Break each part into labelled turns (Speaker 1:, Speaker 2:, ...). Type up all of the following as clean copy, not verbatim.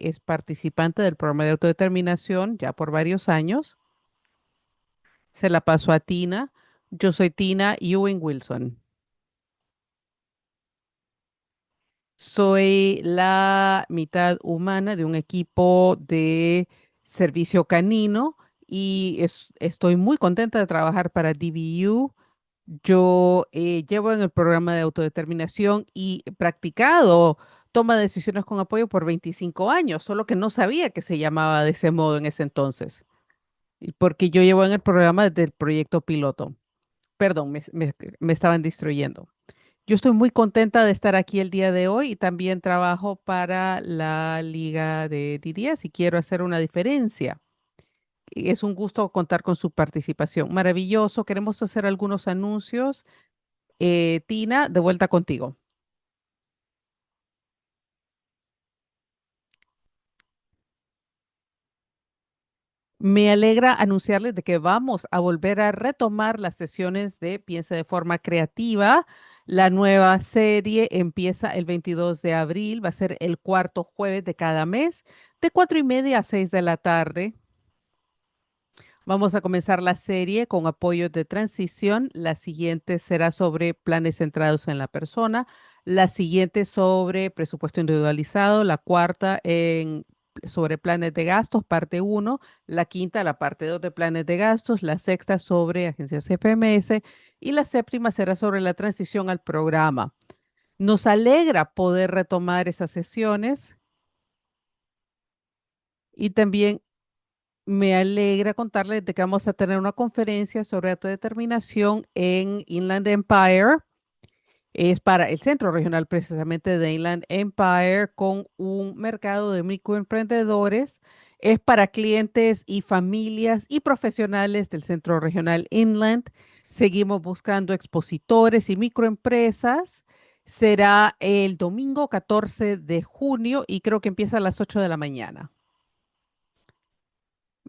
Speaker 1: es participante del programa de autodeterminación ya por varios años. Se la paso a Tina. Yo soy Tina Ewing Wilson. Soy la mitad humana de un equipo de servicio canino y estoy muy contenta de trabajar para DBU. Yo llevo en el programa de autodeterminación y he practicado toma de decisiones con apoyo por 25 años, solo que no sabía que se llamaba de ese modo en ese entonces, y porque yo llevo en el programa desde el proyecto piloto. Perdón, me estaban distrayendo. Yo estoy muy contenta de estar aquí el día de hoy y también trabajo para la Liga de DDS y quiero hacer una diferencia. Y es un gusto contar con su participación. Maravilloso. Queremos hacer algunos anuncios. Tina, de vuelta contigo. Me alegra anunciarles de que vamos a volver a retomar las sesiones de Piensa de forma creativa. La nueva serie empieza el 22 de abril, va a ser el cuarto jueves de cada mes, de 4:30 a 6 de la tarde. Vamos a comenzar la serie con apoyo de transición. La siguiente será sobre planes centrados en la persona. La siguiente sobre presupuesto individualizado. La cuarta sobre planes de gastos, parte uno. La quinta, la parte 2 de planes de gastos. La sexta sobre agencias FMS. Y la séptima será sobre la transición al programa. Nos alegra poder retomar esas sesiones y también me alegra contarles de que vamos a tener una conferencia sobre autodeterminación en Inland Empire. Es para el centro regional precisamente de Inland Empire con un mercado de microemprendedores. Es para clientes y familias y profesionales del centro regional Inland. Seguimos buscando expositores y microempresas. Será el domingo 14 de junio y creo que empieza a las 8 de la mañana.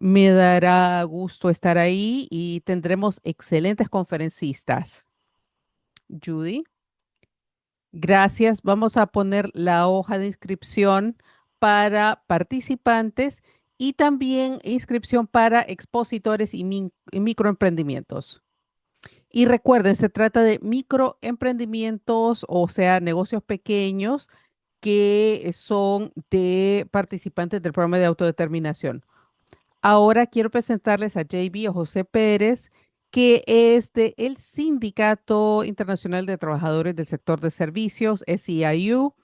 Speaker 1: Me dará gusto estar ahí y tendremos excelentes conferencistas. Judy, gracias. Vamos a poner la hoja de inscripción para participantes y también inscripción para expositores y microemprendimientos. Y recuerden, se trata de microemprendimientos, o sea, negocios pequeños que son de participantes del programa de autodeterminación. Ahora quiero presentarles a JB, o José Pérez, que es del Sindicato Internacional de Trabajadores del Sector de Servicios, SEIU.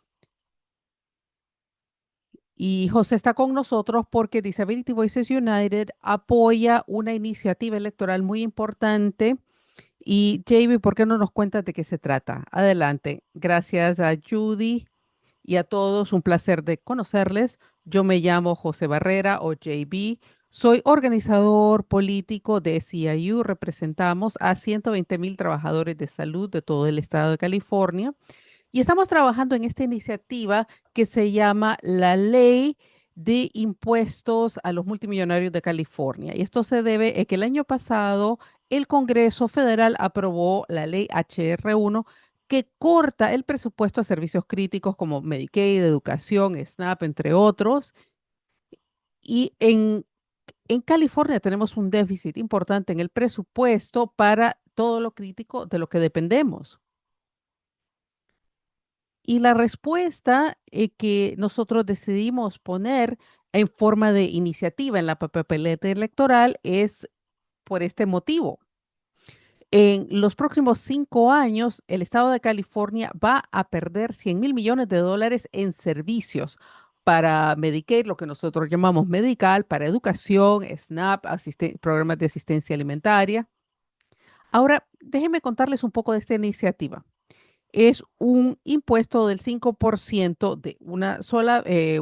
Speaker 1: Y José está con nosotros porque Disability Voices United apoya una iniciativa electoral muy importante. Y JB, ¿por qué no nos cuentas de qué se trata? Adelante. Gracias a Judy y a todos, un placer de conocerles. Yo me llamo José Barrera o JB. Soy organizador político de SEIU. Representamos a 120,000 trabajadores de salud de todo el estado de California y estamos trabajando en esta iniciativa que se llama la Ley de Impuestos a los Multimillonarios de California. Y esto se debe a que el año pasado el Congreso Federal aprobó la ley HR1 que corta el presupuesto a servicios críticos como Medicaid, educación, SNAP, entre otros. Y en California tenemos un déficit importante en el presupuesto para todo lo crítico de lo que dependemos. Y la respuesta que nosotros decidimos poner en forma de iniciativa en la papeleta electoral es por este motivo. En los próximos 5 años, el estado de California va a perder 100,000 millones de dólares en servicios para Medicaid, lo que nosotros llamamos medical, para educación, SNAP, programas de asistencia alimentaria. Ahora, déjenme contarles un poco de esta iniciativa. Es un impuesto del 5% de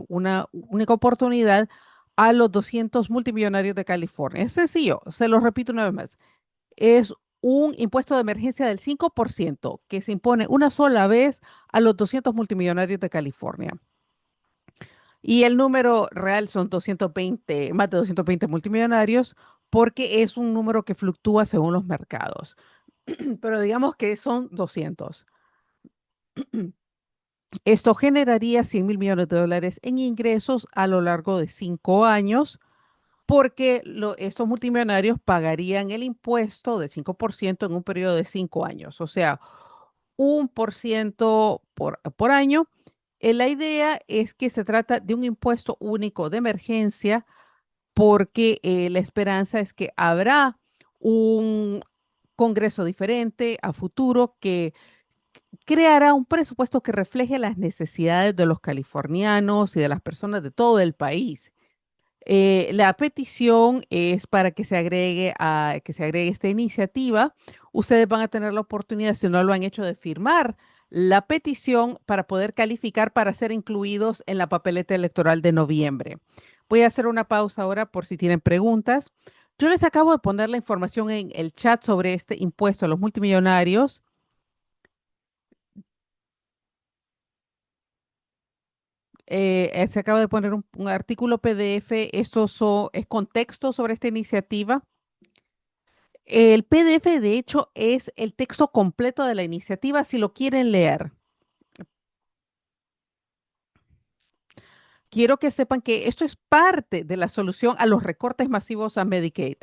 Speaker 1: una única oportunidad a los 200 multimillonarios de California. Es sencillo, se lo repito una vez más. Es un impuesto de emergencia del 5% que se impone una sola vez a los 200 multimillonarios de California. Y el número real son 220, más de 220 multimillonarios, porque es un número que fluctúa según los mercados. Pero digamos que son 200. Esto generaría 100.000 millones de dólares en ingresos a lo largo de 5 años, porque estos multimillonarios pagarían el impuesto del 5% en un periodo de 5 años, o sea, 1% por año. La idea es que se trata de un impuesto único de emergencia, porque la esperanza es que habrá un Congreso diferente a futuro que creará un presupuesto que refleje las necesidades de los californianos y de las personas de todo el país. La petición es para que se agregue esta iniciativa. Ustedes van a tener la oportunidad, si no lo han hecho, de firmar la petición para poder calificar para ser incluidos en la papeleta electoral de noviembre. Voy a hacer una pausa ahora por si tienen preguntas. Yo les acabo de poner la información en el chat sobre este impuesto a los multimillonarios. Se acaba de poner un artículo PDF. Es contexto sobre esta iniciativa. El PDF, de hecho, es el texto completo de la iniciativa si lo quieren leer. Quiero que sepan que esto es parte de la solución a los recortes masivos a Medicaid.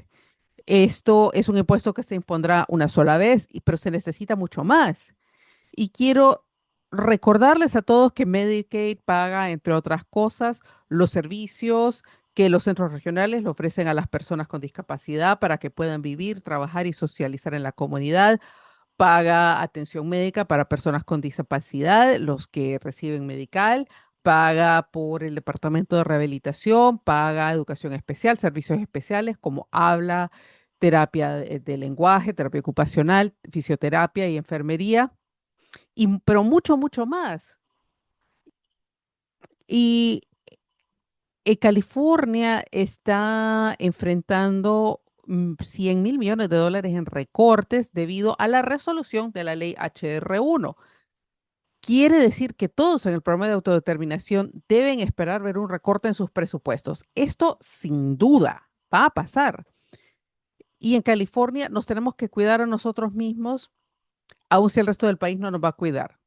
Speaker 1: Esto es un impuesto que se impondrá una sola vez, pero se necesita mucho más. Y quiero recordarles a todos que Medicaid paga, entre otras cosas, los servicios que los centros regionales le ofrecen a las personas con discapacidad para que puedan vivir, trabajar y socializar en la comunidad. Paga atención médica para personas con discapacidad, los que reciben medical, paga por el departamento de rehabilitación, paga educación especial, servicios especiales como habla, terapia de lenguaje, terapia ocupacional, fisioterapia y enfermería, pero mucho, mucho más. Y California está enfrentando 100.000 millones de dólares en recortes debido a la resolución de la ley HR1. Quiere decir que todos en el programa de autodeterminación deben esperar ver un recorte en sus presupuestos. Esto sin duda va a pasar. Y en California nos tenemos que cuidar a nosotros mismos, aun si el resto del país no nos va a cuidar.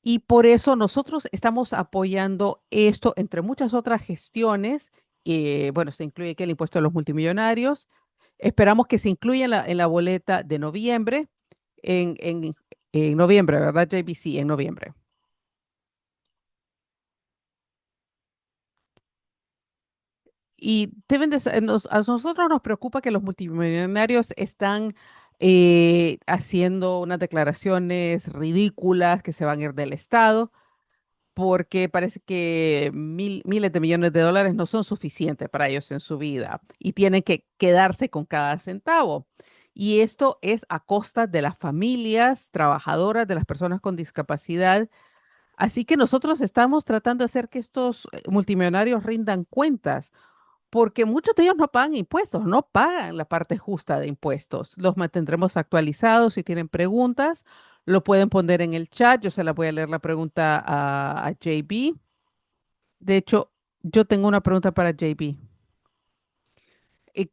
Speaker 1: Y por eso nosotros estamos apoyando esto entre muchas otras gestiones. Bueno, se incluye aquí el impuesto a los multimillonarios. Esperamos que se incluya en la boleta de noviembre, en noviembre, ¿verdad, JBC? En noviembre. Y a nosotros nos preocupa que los multimillonarios están haciendo unas declaraciones ridículas que se van a ir del Estado, porque parece que miles de millones de dólares no son suficientes para ellos en su vida y tienen que quedarse con cada centavo. Y esto es a costa de las familias trabajadoras, de las personas con discapacidad. Así que nosotros estamos tratando de hacer que estos multimillonarios rindan cuentas, porque muchos de ellos no pagan impuestos, no pagan la parte justa de impuestos. Los mantendremos actualizados. Si tienen preguntas, lo pueden poner en el chat. Yo se la voy a leer la pregunta a JB. De hecho, yo tengo una pregunta para JB.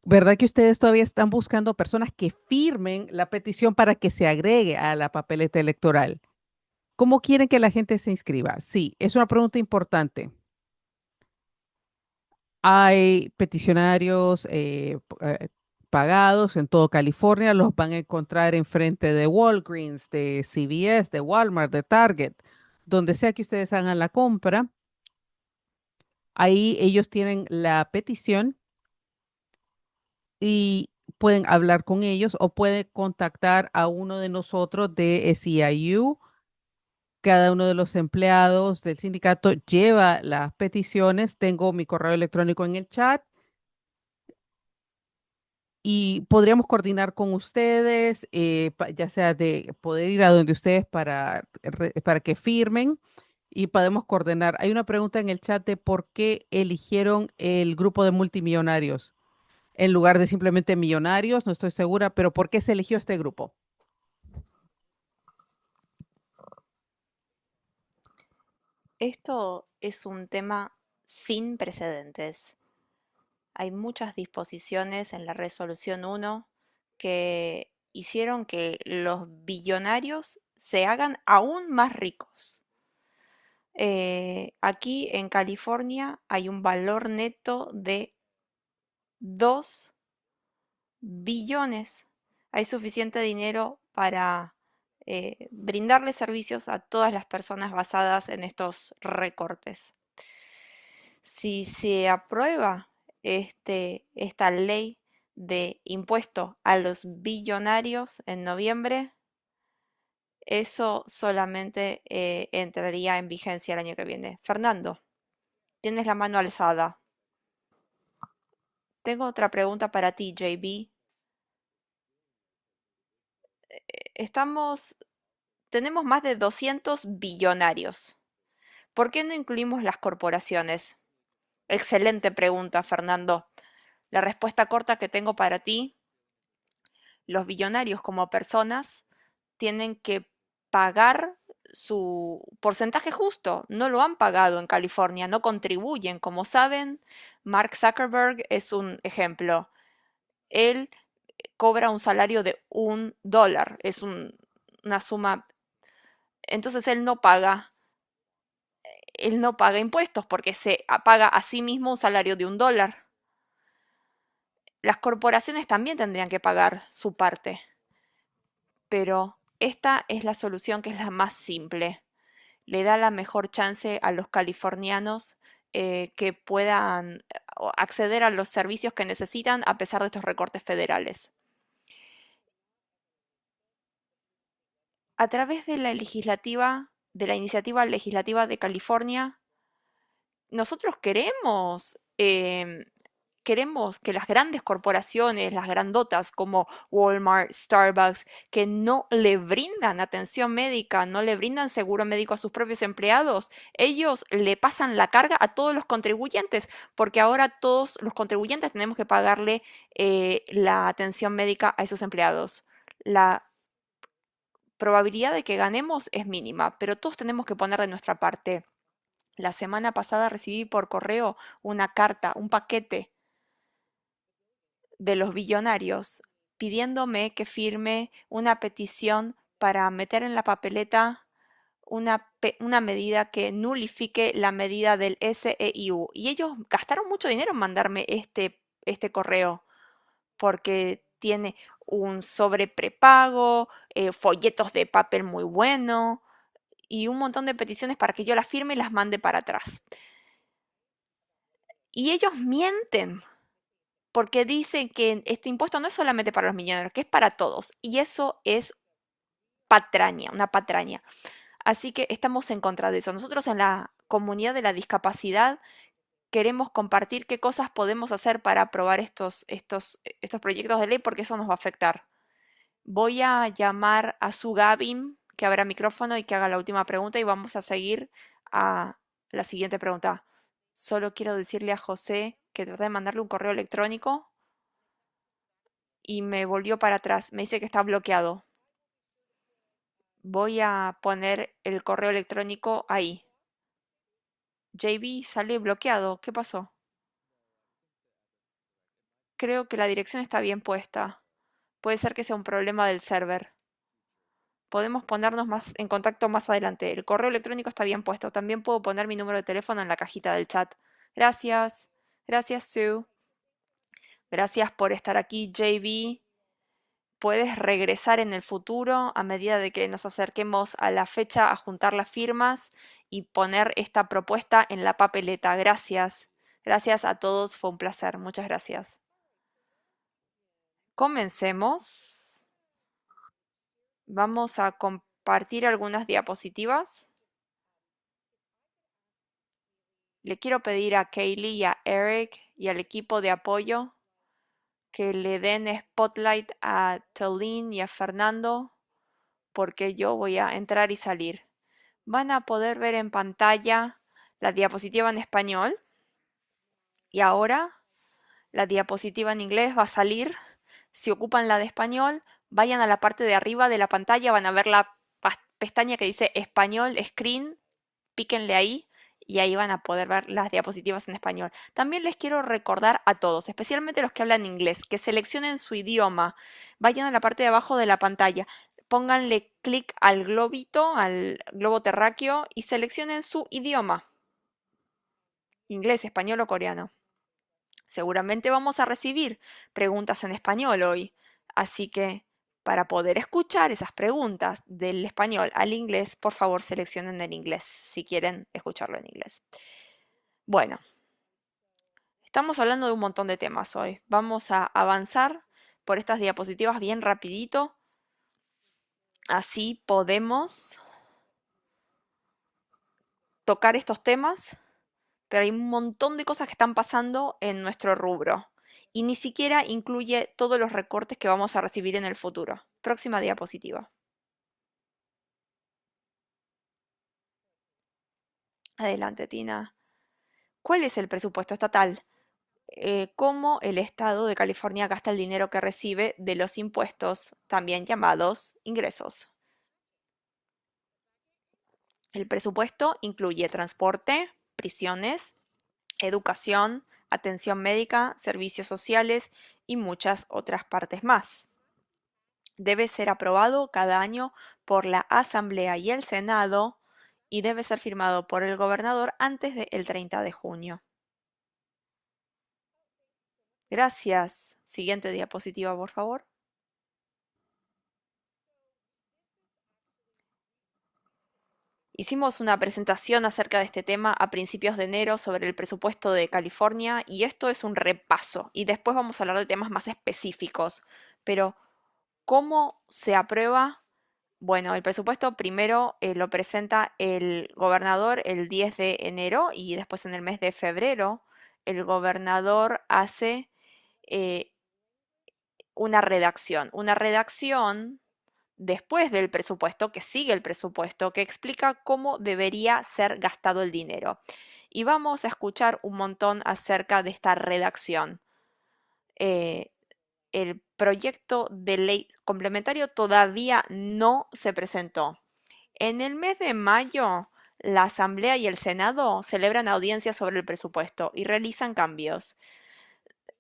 Speaker 1: ¿Verdad que ustedes todavía están buscando personas que firmen la petición para que se agregue a la papeleta electoral? ¿Cómo quieren que la gente se inscriba? Sí, es una pregunta importante. Hay peticionarios pagados en todo California, los van a encontrar enfrente de Walgreens, de CVS, de Walmart, de Target, donde sea que ustedes hagan la compra. Ahí ellos tienen la petición y pueden hablar con ellos o pueden contactar a uno de nosotros de SEIU. Cada uno de los empleados del sindicato lleva las peticiones. Tengo mi correo electrónico en el chat y podríamos coordinar con ustedes, ya sea de poder ir a donde ustedes para que firmen y podemos coordinar. Hay una pregunta en el chat de por qué eligieron el grupo de multimillonarios en lugar de simplemente millonarios, no estoy segura, pero ¿por qué se eligió este grupo?
Speaker 2: Esto es un tema sin precedentes. Hay muchas disposiciones en la resolución 1 que hicieron que los billonarios se hagan aún más ricos. Aquí en California hay un valor neto de 2 billones. Hay suficiente dinero para brindarle servicios a todas las personas basadas en estos recortes. Si se aprueba esta ley de impuesto a los billonarios en noviembre, eso solamente entraría en vigencia el año que viene. Fernando, tienes la mano alzada. Tengo otra pregunta para ti, JB. Estamos, tenemos más de 200 billonarios. ¿Por qué no incluimos las corporaciones? Excelente pregunta, Fernando. La respuesta corta que tengo para ti: los billonarios como personas tienen que pagar su porcentaje justo. No lo han pagado en California, no contribuyen. Como saben, Mark Zuckerberg es un ejemplo. Él cobra un salario de $1, es una suma. Entonces él no paga impuestos porque se paga a sí mismo un salario de $1. Las corporaciones también tendrían que pagar su parte, pero esta es la solución que es la más simple. Le da la mejor chance a los californianos que puedan acceder a los servicios que necesitan a pesar de estos recortes federales. A través de de la iniciativa legislativa de California, nosotros queremos que las grandes corporaciones, las grandotas como Walmart, Starbucks, que no le brindan atención médica, no le brindan seguro médico a sus propios empleados, ellos le pasan la carga a todos los contribuyentes, porque ahora todos los contribuyentes tenemos que pagarle la atención médica a esos empleados. La probabilidad de que ganemos es mínima, pero todos tenemos que poner de nuestra parte. La semana pasada recibí por correo una carta, un paquete de los billonarios pidiéndome que firme una petición para meter en la papeleta una medida que nulifique la medida del SEIU. Y ellos gastaron mucho dinero en mandarme este correo porque tiene un sobre prepago, folletos de papel muy bueno y un montón de peticiones para que yo las firme y las mande para atrás. Y ellos mienten porque dicen que este impuesto no es solamente para los millonarios, que es para todos. Y eso es patraña, una patraña. Así que estamos en contra de eso. Nosotros en la comunidad de la discapacidad queremos compartir qué cosas podemos hacer para aprobar estos proyectos de ley porque eso nos va a afectar. Voy a llamar a Sue Gavin, que abra micrófono y que haga la última pregunta y vamos a seguir a la siguiente pregunta. Solo quiero decirle a José que traté de mandarle un correo electrónico y me volvió para atrás. Me dice que está bloqueado. Voy a poner el correo electrónico ahí. JB sale bloqueado. ¿Qué pasó? Creo que la dirección está bien puesta. Puede ser que sea un problema del server. Podemos ponernos más en contacto más adelante. El correo electrónico está bien puesto. También puedo poner mi número de teléfono en la cajita del chat. Gracias. Gracias, Sue. Gracias por estar aquí, JB. Puedes regresar en el futuro a medida de que nos acerquemos a la fecha a juntar las firmas y poner esta propuesta en la papeleta. Gracias. Gracias a todos. Fue un placer. Muchas gracias. Comencemos. Vamos a compartir algunas diapositivas. Le quiero pedir a Kaylee y a Eric y al equipo de apoyo que le den spotlight a Tolín y a Fernando porque yo voy a entrar y salir. Van a poder ver en pantalla la diapositiva en español y ahora la diapositiva en inglés va a salir. Si ocupan la de español, vayan a la parte de arriba de la pantalla, van a ver la pestaña que dice español screen, píquenle ahí y ahí van a poder ver las diapositivas en español. También les quiero recordar a todos, especialmente los que hablan inglés, que seleccionen su idioma. Vayan a la parte de abajo de la pantalla. pónganle clic al globito, al globo terráqueo y seleccionen su idioma, inglés, español o coreano. Seguramente vamos a recibir preguntas en español hoy, así que para poder escuchar esas preguntas del español al inglés, por favor seleccionen el inglés si quieren escucharlo en inglés. Bueno, estamos hablando de un montón de temas hoy. Vamos a avanzar por estas diapositivas bien rapidito, así podemos tocar estos temas, pero hay un montón de cosas que están pasando en nuestro rubro y ni siquiera incluye todos los recortes que vamos a recibir en el futuro. Próxima diapositiva. Adelante, Tina. ¿Cuál es el presupuesto estatal? ¿Cómo el Estado de California gasta el dinero que recibe de los impuestos, también llamados ingresos? El presupuesto incluye transporte, prisiones, educación, atención médica, servicios sociales y muchas otras partes más. Debe ser aprobado cada año por la Asamblea y el Senado y debe ser firmado por el gobernador antes del 30 de junio. Gracias. Siguiente diapositiva, por favor. Hicimos una presentación acerca de este tema a principios de enero sobre el presupuesto de California y esto es un repaso y después vamos a hablar de temas más específicos. Pero, ¿cómo se aprueba? Bueno, el presupuesto primero lo presenta el gobernador el 10 de enero y después en el mes de febrero el gobernador hace eh, una redacción después del presupuesto, que sigue el presupuesto, que explica cómo debería ser gastado el dinero. Y vamos a escuchar un montón acerca de esta redacción. Eh, el proyecto de ley complementario todavía no se presentó. En el mes de mayo, la Asamblea y el Senado celebran audiencias sobre el presupuesto y realizan cambios.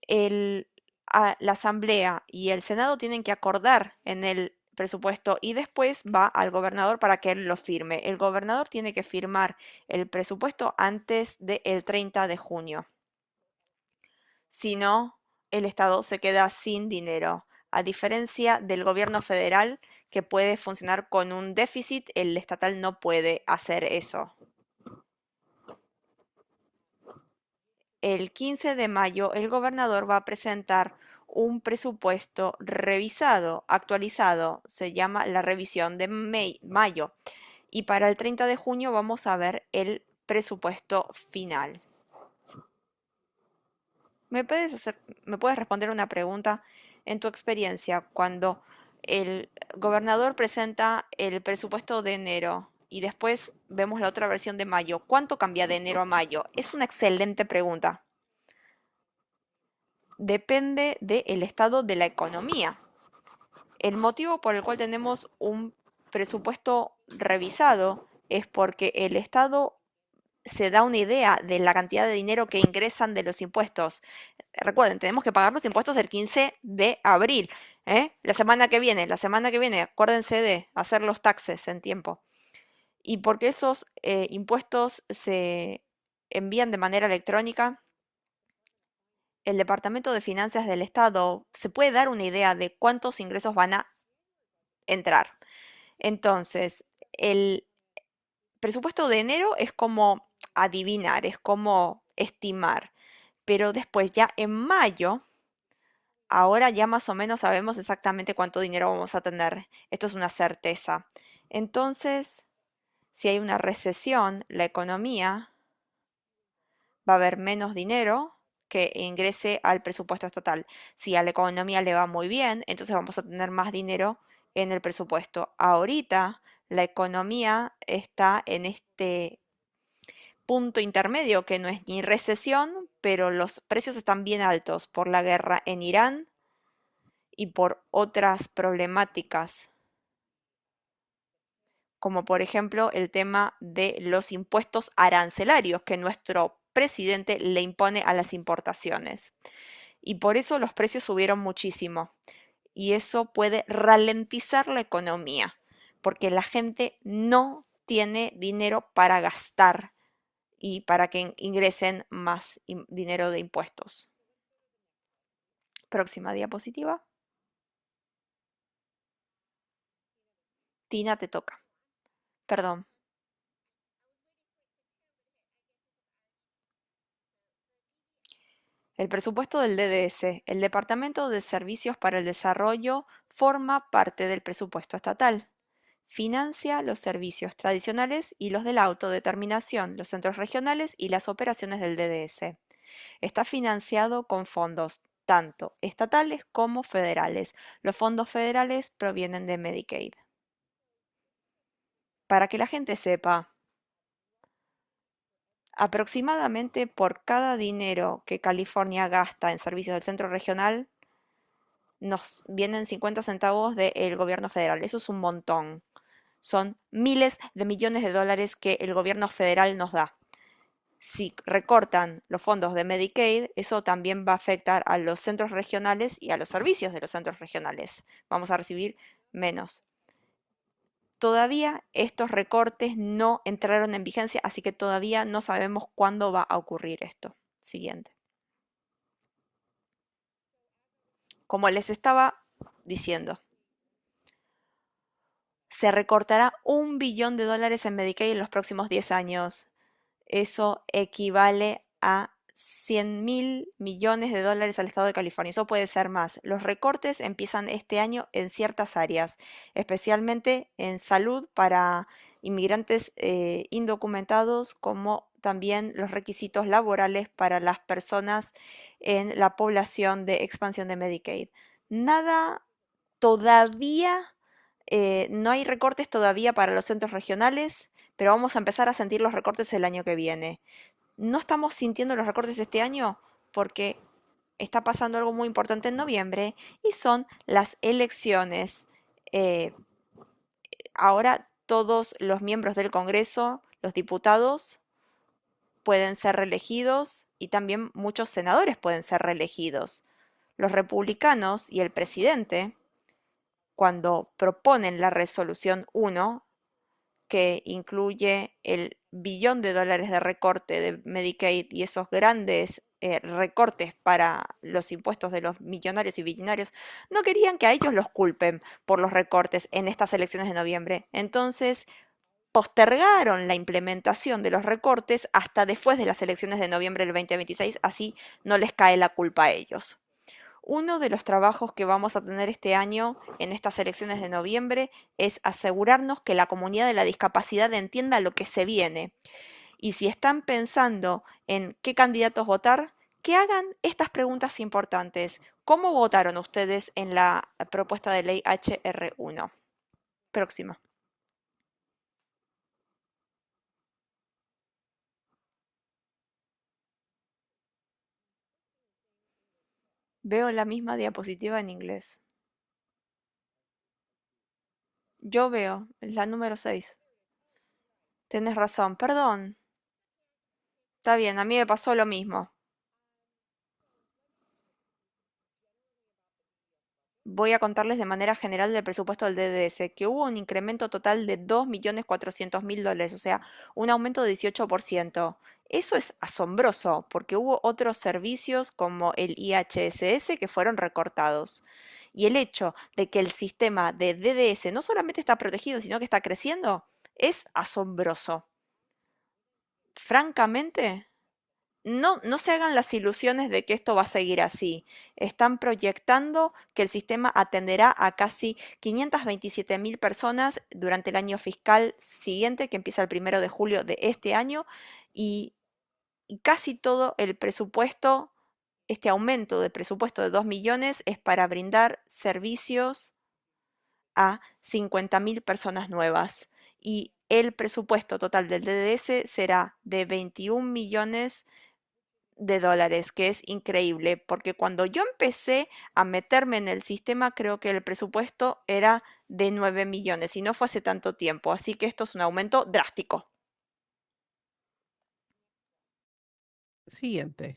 Speaker 2: La Asamblea y el Senado tienen que acordar en el presupuesto y después va al gobernador para que él lo firme. El gobernador tiene que firmar el presupuesto antes del 30 de junio. Si no, el Estado se queda sin dinero. A diferencia del gobierno federal, que puede funcionar con un déficit, el estatal no puede hacer eso. El 15 de mayo, el gobernador va a presentar un presupuesto revisado, actualizado, se llama la revisión de mayo. Y para el 30 de junio vamos a ver el presupuesto final. ¿Me puedes responder una pregunta? En tu experiencia, cuando el gobernador presenta el presupuesto de enero y después vemos la otra versión de mayo, ¿cuánto cambia de enero a mayo? Es una excelente pregunta. Depende del estado de la economía. El motivo por el cual tenemos un presupuesto revisado es porque el Estado se da una idea de la cantidad de dinero que ingresan de los impuestos. Recuerden, tenemos que pagar los impuestos el 15 de abril. La semana que viene, acuérdense de hacer los taxes en tiempo. Y porque esos impuestos se envían de manera electrónica, el Departamento de Finanzas del Estado se puede dar una idea de cuántos ingresos van a entrar. Entonces, el presupuesto de enero es como adivinar, es como estimar, pero después ya en mayo, ahora ya más o menos sabemos exactamente cuánto dinero vamos a tener. Esto es una certeza. Entonces, si hay una recesión, la economía va a haber menos dinero que ingrese al presupuesto estatal. Si a la economía le va muy bien, entonces vamos a tener más dinero en el presupuesto. Ahorita la economía está en este punto intermedio que no es ni recesión, pero los precios están bien altos por la guerra en Irán y por otras problemáticas, como por ejemplo el tema de los impuestos arancelarios que nuestro presidente le impone a las importaciones. Y por eso los precios subieron muchísimo. y eso puede ralentizar la economía, porque la gente no tiene dinero para gastar y para que ingresen más dinero de impuestos. Próxima diapositiva. Tina, te toca. Perdón. El presupuesto del DDS, el Departamento de Servicios para el Desarrollo, forma parte del presupuesto estatal. Financia los servicios tradicionales y los de la autodeterminación, los centros regionales y las operaciones del DDS. Está financiado con fondos tanto estatales como federales. Los fondos federales provienen de Medicaid. Para que la gente sepa, aproximadamente por cada dinero que California gasta en servicios del centro regional, nos vienen 50 centavos del gobierno federal. Eso es un montón. Son miles de millones de dólares que el gobierno federal nos da. Si recortan los fondos de Medicaid, eso también va a afectar a los centros regionales y a los servicios de los centros regionales. Vamos a recibir menos. Todavía estos recortes no entraron en vigencia, así que todavía no sabemos cuándo va a ocurrir esto. Siguiente. Como les estaba diciendo, se recortará $1 billón en Medicaid en los próximos 10 años. Eso equivale a 100.000 millones de dólares al estado de California. Eso puede ser más. Los recortes empiezan este año en ciertas áreas, especialmente en salud para inmigrantes indocumentados, como también los requisitos laborales para las personas en la población de expansión de Medicaid. Nada todavía, no hay recortes todavía para los centros regionales, pero vamos a empezar a sentir los recortes el año que viene. No estamos sintiendo los recortes este año porque está pasando algo muy importante en noviembre y son las elecciones. Eh, Ahora todos los miembros del Congreso, los diputados, pueden ser reelegidos y también muchos senadores pueden ser reelegidos. Los republicanos y el presidente, cuando proponen la resolución 1, que incluye el billón de dólares de recorte de Medicaid y esos grandes recortes para los impuestos de los millonarios y billonarios, no querían que a ellos los culpen por los recortes en estas elecciones de noviembre. Entonces, postergaron la implementación de los recortes hasta después de las elecciones de noviembre del 2026, así no les cae la culpa a ellos. Uno de los trabajos que vamos a tener este año en estas elecciones de noviembre es asegurarnos que la comunidad de la discapacidad entienda lo que se viene. Y si están pensando en qué candidatos votar, que hagan estas preguntas importantes. ¿Cómo votaron ustedes en la propuesta de ley HR1? Próxima. Veo la misma diapositiva en inglés. Yo veo, es la número 6. Tienes razón, perdón. Está bien, a mí me pasó lo mismo. Voy a contarles de manera general del presupuesto del DDS, que hubo un incremento total de 2.400.000 dólares, o sea, un aumento de 18%. Eso es asombroso, porque hubo otros servicios como el IHSS que fueron recortados. Y el hecho de que el sistema de DDS no solamente está protegido, sino que está creciendo, es asombroso. Francamente, no se hagan las ilusiones de que esto va a seguir así. Están proyectando que el sistema atenderá a casi 527.000 personas durante el año fiscal siguiente, que empieza el 1 de julio de este año, y, y casi todo el presupuesto, este aumento de presupuesto de 2 millones, es para brindar servicios a 50.000 personas nuevas. Y el presupuesto total del DDS será de 21 millones de dólares, que es increíble, porque cuando yo empecé a meterme en el sistema, creo que el presupuesto era de 9 millones y no fue hace tanto tiempo, así que esto es un aumento drástico.
Speaker 1: Siguiente.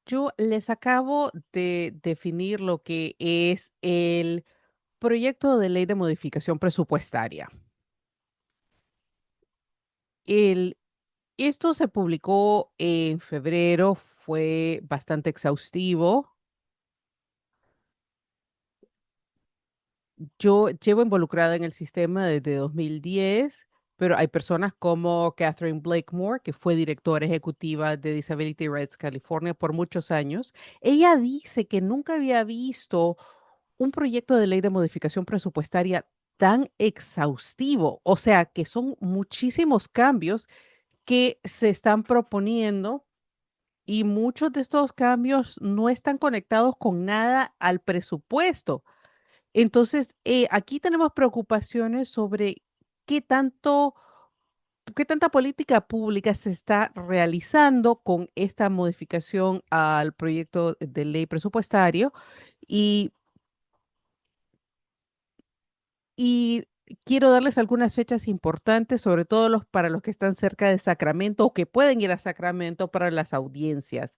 Speaker 1: Yo les acabo de definir lo que es el proyecto de ley de modificación presupuestaria. El, Esto se publicó en febrero, fue bastante exhaustivo. Yo llevo involucrada en el sistema desde 2010, pero hay personas como Catherine Blakemore, que fue directora ejecutiva de Disability Rights California por muchos años. Ella dice que nunca había visto un proyecto de ley de modificación presupuestaria tan exhaustivo, o sea, que son muchísimos cambios que se están proponiendo y muchos de estos cambios no están conectados con nada al presupuesto. Entonces, aquí tenemos preocupaciones sobre qué tanto, qué tanta política pública se está realizando con esta modificación al proyecto de ley presupuestario y, y quiero darles algunas fechas importantes, sobre todo para los que están cerca de Sacramento o que pueden ir a Sacramento para las audiencias.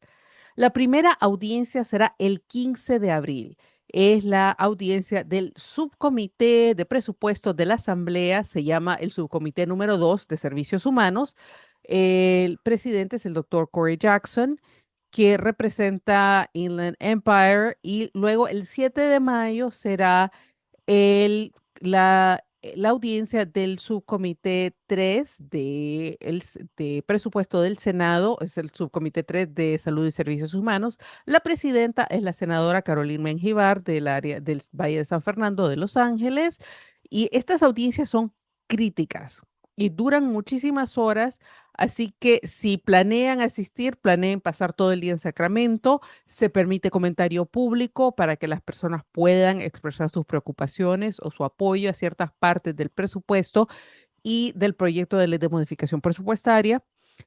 Speaker 1: La primera audiencia será el 15 de abril. Es la audiencia del subcomité de presupuestos de la Asamblea, se llama el subcomité número 2 de Servicios Humanos. El presidente es el doctor Corey Jackson, que representa Inland Empire, y luego el 7 de mayo será la audiencia del subcomité 3 de presupuesto del Senado, es el subcomité 3 de Salud y Servicios Humanos. La presidenta es la senadora Carolyn Menjivar del área del Valle de San Fernando de Los Ángeles. Y estas audiencias son críticas y duran muchísimas horas. Así que si planean asistir, planeen pasar todo el día en Sacramento. Se permite comentario público para que las personas puedan expresar sus preocupaciones o su apoyo a ciertas partes del presupuesto y del proyecto de ley de modificación presupuestaria.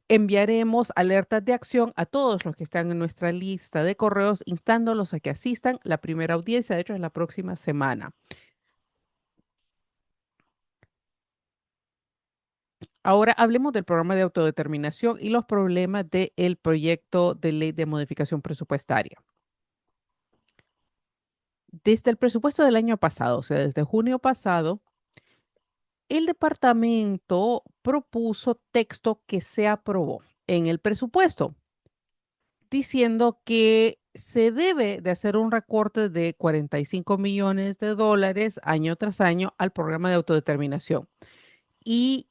Speaker 1: Enviaremos alertas de acción a todos los que están en nuestra lista de correos, instándolos a que asistan. La primera audiencia, de hecho, es la próxima semana. Ahora hablemos del programa de autodeterminación y los problemas del proyecto de ley de modificación presupuestaria. Desde el presupuesto del año pasado, o sea, desde junio pasado, el departamento propuso texto que se aprobó en el presupuesto, diciendo que se debe de hacer un recorte de 45 millones de dólares año tras año al programa de autodeterminación. Y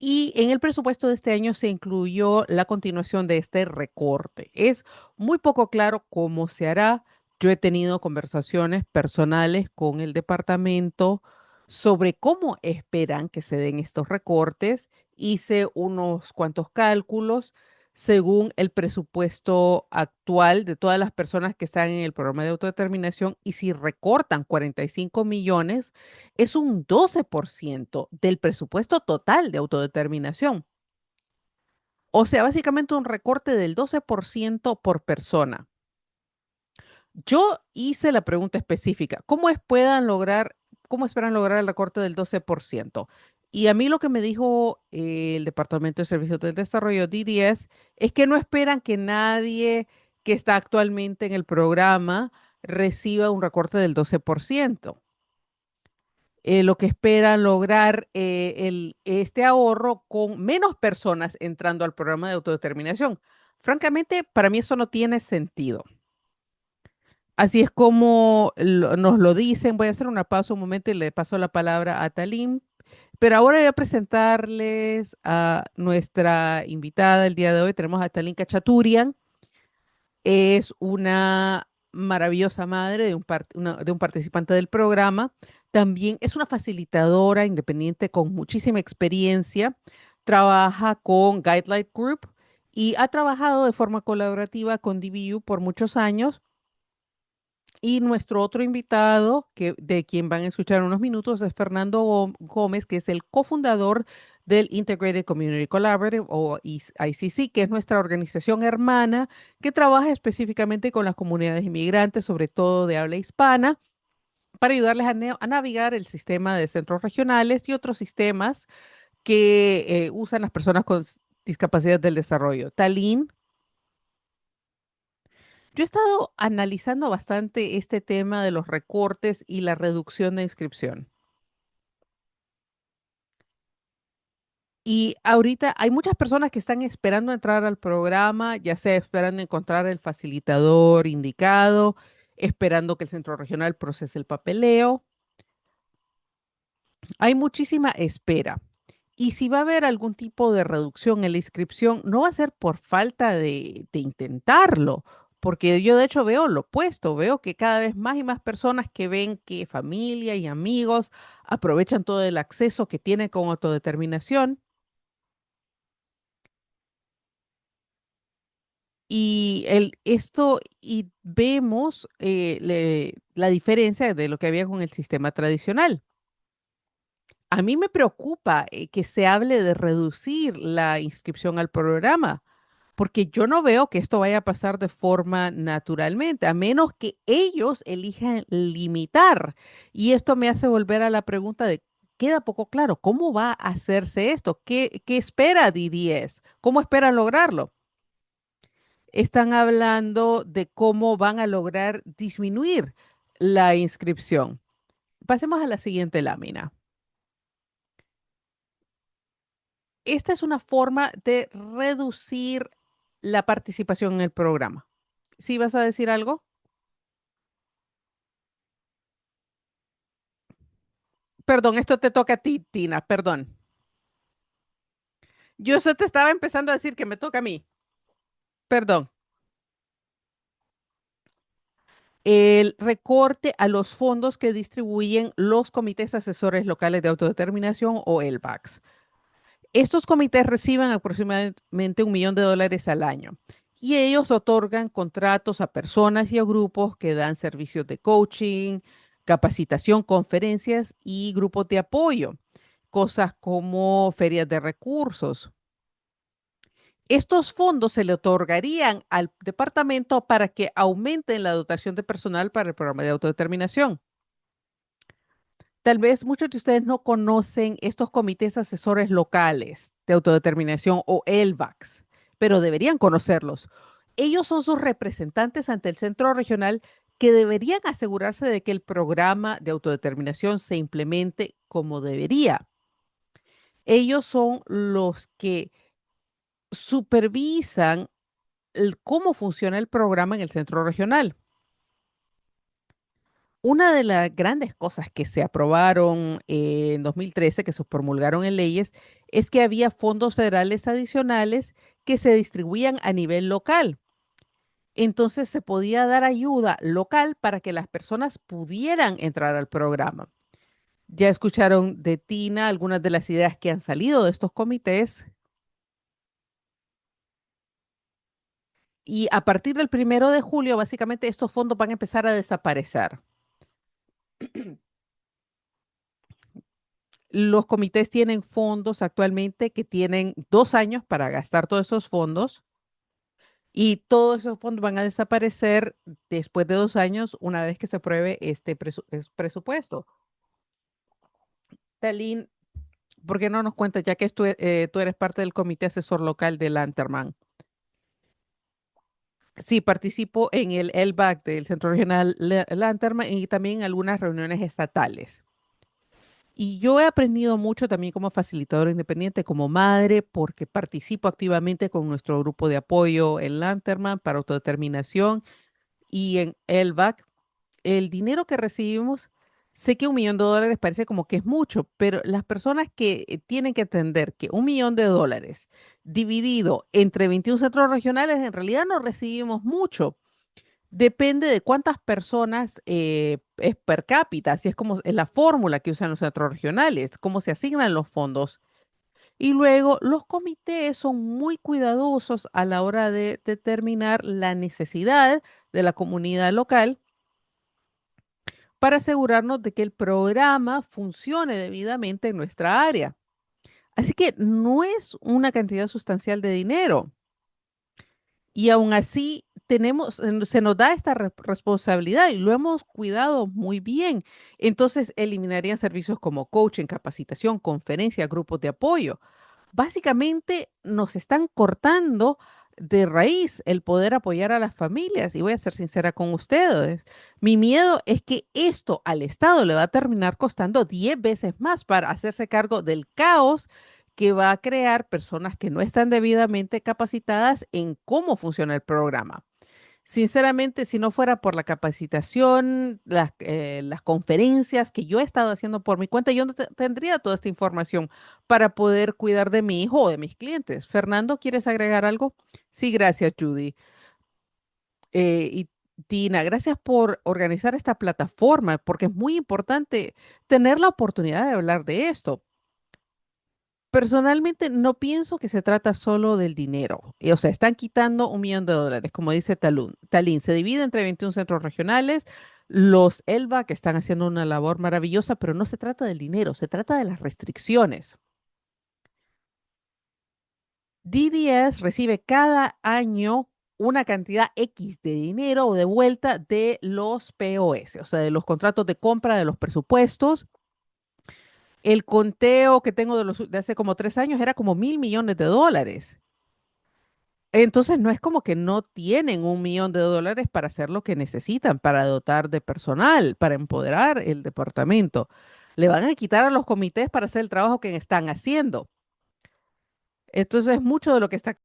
Speaker 1: Y en el presupuesto de este año se incluyó la continuación de este recorte. Es muy poco claro cómo se hará. Yo he tenido conversaciones personales con el departamento sobre cómo esperan que se den estos recortes. Hice unos cuantos cálculos según el presupuesto actual de todas las personas que están en el programa de autodeterminación, y si recortan 45 millones es un 12% del presupuesto total de autodeterminación. O sea, básicamente un recorte del 12% por persona. Yo hice la pregunta específica, cómo esperan lograr el recorte del 12%? Y a mí lo que me dijo el Departamento de Servicios del Desarrollo, DDS, es que no esperan que nadie que está actualmente en el programa reciba un recorte del 12%. Lo que esperan lograr este ahorro con menos personas entrando al programa de autodeterminación. Francamente, para mí eso no tiene sentido. Así es como nos lo dicen. Voy a hacer una pausa un momento y le paso la palabra a Talim. Pero ahora voy a presentarles a nuestra invitada el día de hoy. Tenemos a Talim Cachaturian. Es una maravillosa madre de un participante del programa. También es una facilitadora independiente con muchísima experiencia. Trabaja con Guidelight Group y ha trabajado de forma colaborativa con DBU por muchos años. Y nuestro otro invitado, de quien van a escuchar unos minutos, es Fernando Gómez, que es el cofundador del Integrated Community Collaborative o ICC, que es nuestra organización hermana que trabaja específicamente con las comunidades inmigrantes, sobre todo de habla hispana, para ayudarles a navegar el sistema de centros regionales y otros sistemas que usan las personas con discapacidad del desarrollo. Talín. Yo he estado analizando bastante este tema de los recortes y la reducción de inscripción. Y ahorita hay muchas personas que están esperando entrar al programa, ya sea esperando encontrar el facilitador indicado, esperando que el centro regional procese el papeleo. Hay muchísima espera. Y si va a haber algún tipo de reducción en la inscripción, no va a ser por falta de intentarlo, porque yo de hecho veo lo opuesto, veo que cada vez más y más personas que ven que familia y amigos aprovechan todo el acceso que tienen con autodeterminación. Y vemos la diferencia de lo que había con el sistema tradicional. A mí me preocupa que se hable de reducir la inscripción al programa, porque yo no veo que esto vaya a pasar de forma naturalmente, a menos que ellos elijan limitar. Y esto me hace volver a la pregunta de, queda poco claro, ¿cómo va a hacerse esto? ¿Qué espera D10? ¿Cómo esperan lograrlo? Están hablando de cómo van a lograr disminuir la inscripción. Pasemos a la siguiente lámina. Esta es una forma de reducir la participación en el programa. ¿Sí vas a decir algo? Perdón, esto te toca a ti, Tina, perdón. Yo se te estaba empezando a decir que me toca a mí. Perdón. El recorte a los fondos que distribuyen los comités asesores locales de autodeterminación o LBACs. Estos comités reciben aproximadamente $1 millón al año y ellos otorgan contratos a personas y a grupos que dan servicios de coaching, capacitación, conferencias y grupos de apoyo, cosas como ferias de recursos. Estos fondos se le otorgarían al departamento para que aumenten la dotación de personal para el programa de autodeterminación. Tal vez muchos de ustedes no conocen estos comités asesores locales de autodeterminación o LVACs, pero deberían conocerlos. Ellos son sus representantes ante el centro regional que deberían asegurarse de que el programa de autodeterminación se implemente como debería. Ellos son los que supervisan cómo funciona el programa en el centro regional. Una de las grandes cosas que se aprobaron en 2013, que se promulgaron en leyes, es que había fondos federales adicionales que se distribuían a nivel local. Entonces se podía dar ayuda local para que las personas pudieran entrar al programa. Ya escucharon de Tina algunas de las ideas que han salido de estos comités y a partir del 1 de julio, básicamente estos fondos van a empezar a desaparecer. Los comités tienen fondos actualmente que tienen 2 años para gastar todos esos fondos y todos esos fondos van a desaparecer después de 2 años una vez que se apruebe este presupuesto. Talín, ¿por qué no nos cuentas, ya que tú eres parte del comité asesor local de Lanterman? Sí, participo en el LBAC del Centro Regional Lanterman y también en algunas reuniones estatales. Y yo he aprendido mucho también como facilitadora independiente, como madre, porque participo activamente con nuestro grupo de apoyo en Lanterman para autodeterminación y en LVAC. El dinero que recibimos, sé que $1 millón parece como que es mucho, pero las personas que tienen que entender que $1 millón dividido entre 21 centros regionales, en realidad no recibimos mucho. Depende de cuántas personas es per cápita, así es como es la fórmula que usan los centros regionales, cómo se asignan los fondos. Y luego los comités son muy cuidadosos a la hora de determinar la necesidad de la comunidad local para asegurarnos de que el programa funcione debidamente en nuestra área. Así que no es una cantidad sustancial de dinero. Y aún así se nos da esta responsabilidad y lo hemos cuidado muy bien. Entonces eliminarían servicios como coaching, capacitación, conferencia, grupos de apoyo. Básicamente nos están cortando de raíz el poder apoyar a las familias. Y voy a ser sincera con ustedes. Mi miedo es que esto al Estado le va a terminar costando 10 veces más para hacerse cargo del caos que va a crear personas que no están debidamente capacitadas en cómo funciona el programa. Sinceramente, si no fuera por la capacitación, las conferencias que yo he estado haciendo por mi cuenta, yo no tendría toda esta información para poder cuidar de mi hijo o de mis clientes. Fernando, ¿quieres agregar algo? Sí, gracias, Judy. Y Tina, gracias por organizar esta plataforma, porque es muy importante tener la oportunidad de hablar de esto. Personalmente no pienso que se trata solo del dinero. O sea, están quitando $1 millón, como dice Talín. Se divide entre 21 centros regionales. Los ELBA que están haciendo una labor maravillosa, pero no se trata del dinero, se trata de las restricciones. DDS recibe cada año una cantidad X de dinero o de vuelta de los POS, o sea, de los contratos de compra, de los presupuestos. El conteo que tengo de hace como 3 años era como $1.000 millones. Entonces no es como que no tienen $1 millón para hacer lo que necesitan, para dotar de personal, para empoderar el departamento. Le van a quitar a los comités para hacer el trabajo que están haciendo. Entonces mucho de lo que está...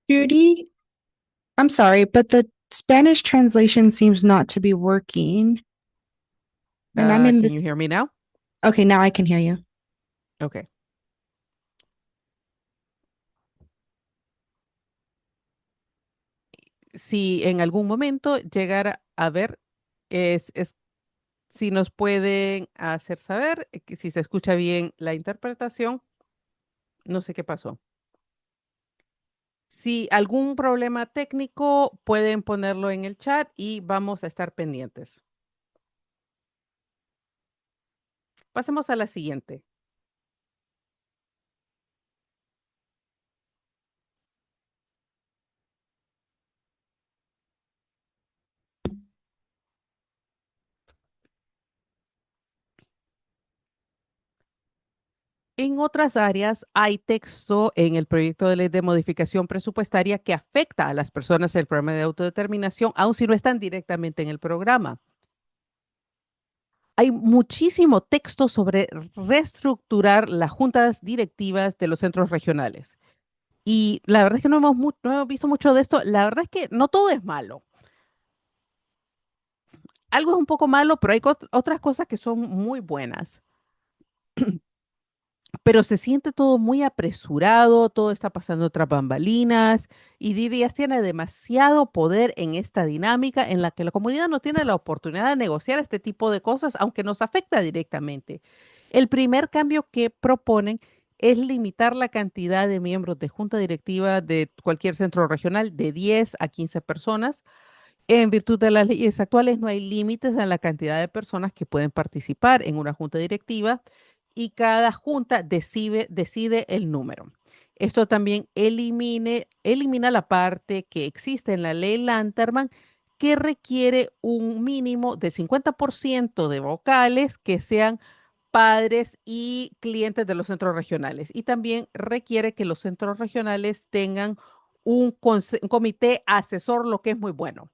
Speaker 3: Judy, I'm sorry, but the Spanish translation seems not to be working. And I'm in
Speaker 1: Can you
Speaker 3: this.
Speaker 1: hear me now?
Speaker 3: Okay, now I can hear you.
Speaker 1: Ok. Si en algún momento llegara a ver, si nos pueden hacer saber que si se escucha bien la interpretación, no sé qué pasó. Si algún problema técnico, pueden ponerlo en el chat y vamos a estar pendientes. Pasemos a la siguiente. En otras áreas hay texto en el proyecto de ley de modificación presupuestaria que afecta a las personas del programa de autodeterminación, aun si no están directamente en el programa. Hay muchísimo texto sobre reestructurar las juntas directivas de los centros regionales. Y la verdad es que no hemos visto mucho de esto. La verdad es que no todo es malo. Algo es un poco malo, pero hay otras cosas que son muy buenas. Pero se siente todo muy apresurado, todo está pasando tras bambalinas y Díaz tiene demasiado poder en esta dinámica en la que la comunidad no tiene la oportunidad de negociar este tipo de cosas, aunque nos afecta directamente. El primer cambio que proponen es limitar la cantidad de miembros de junta directiva de cualquier centro regional de 10 a 15 personas. En virtud de las leyes actuales, no hay límites en la cantidad de personas que pueden participar en una junta directiva y cada junta decide el número. Esto también elimina la parte que existe en la ley Lanterman que requiere un mínimo de 50% de vocales que sean padres y clientes de los centros regionales. Y también requiere que los centros regionales tengan un comité asesor, lo que es muy bueno.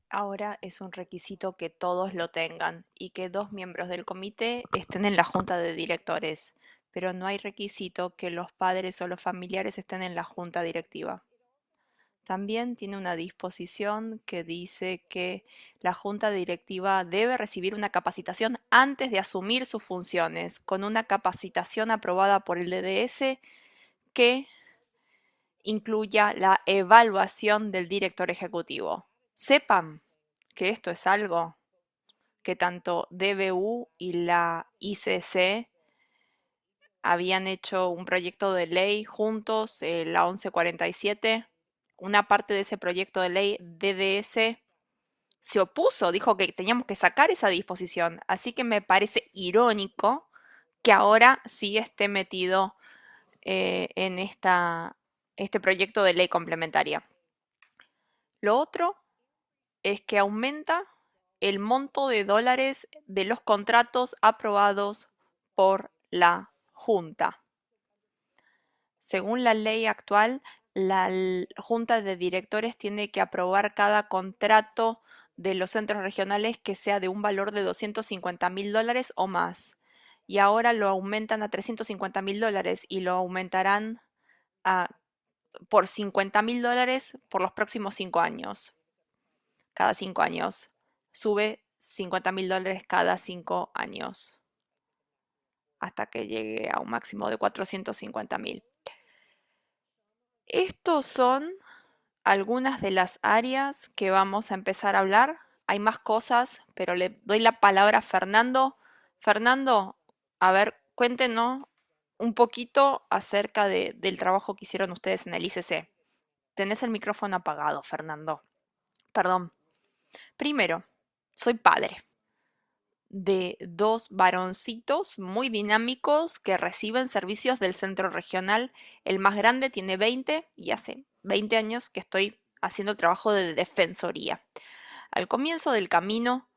Speaker 2: Ahora es un requisito que todos lo tengan y que 2 miembros del comité estén en la junta de directores, pero no hay requisito que los padres o los familiares estén en la junta directiva. También tiene una disposición que dice que la junta directiva debe recibir una capacitación antes de asumir sus funciones, con una capacitación aprobada por el DDS que incluya la evaluación del director ejecutivo. Sepan que esto es algo que tanto DBU y la ICC habían hecho un proyecto de ley juntos, la 1147. Una parte de ese proyecto de ley, DDS, se opuso, dijo que teníamos que sacar esa disposición. Así que me parece irónico que ahora sí esté metido en este proyecto de ley complementaria. Lo otro es que aumenta el monto de dólares de los contratos aprobados por la Junta. Según la ley actual, la Junta de Directores tiene que aprobar cada contrato de los centros regionales que sea de un valor de $250.000 o más. Y ahora lo aumentan a $350.000 y lo aumentarán por $50.000 por los próximos 5 años. Cada 5 años. Sube $50.000 cada 5 años. Hasta que llegue a un máximo de $450.000. Estos son algunas de las áreas que vamos a empezar a hablar. Hay más cosas, pero le doy la palabra a Fernando. Fernando, a ver, cuéntenos un poquito acerca del trabajo que hicieron ustedes en el ICC. Tenés el micrófono apagado, Fernando. Perdón. Primero, soy padre de 2 varoncitos muy dinámicos que reciben servicios del centro regional. El más grande tiene 20 y hace 20 años que estoy haciendo trabajo de defensoría. Al comienzo del camino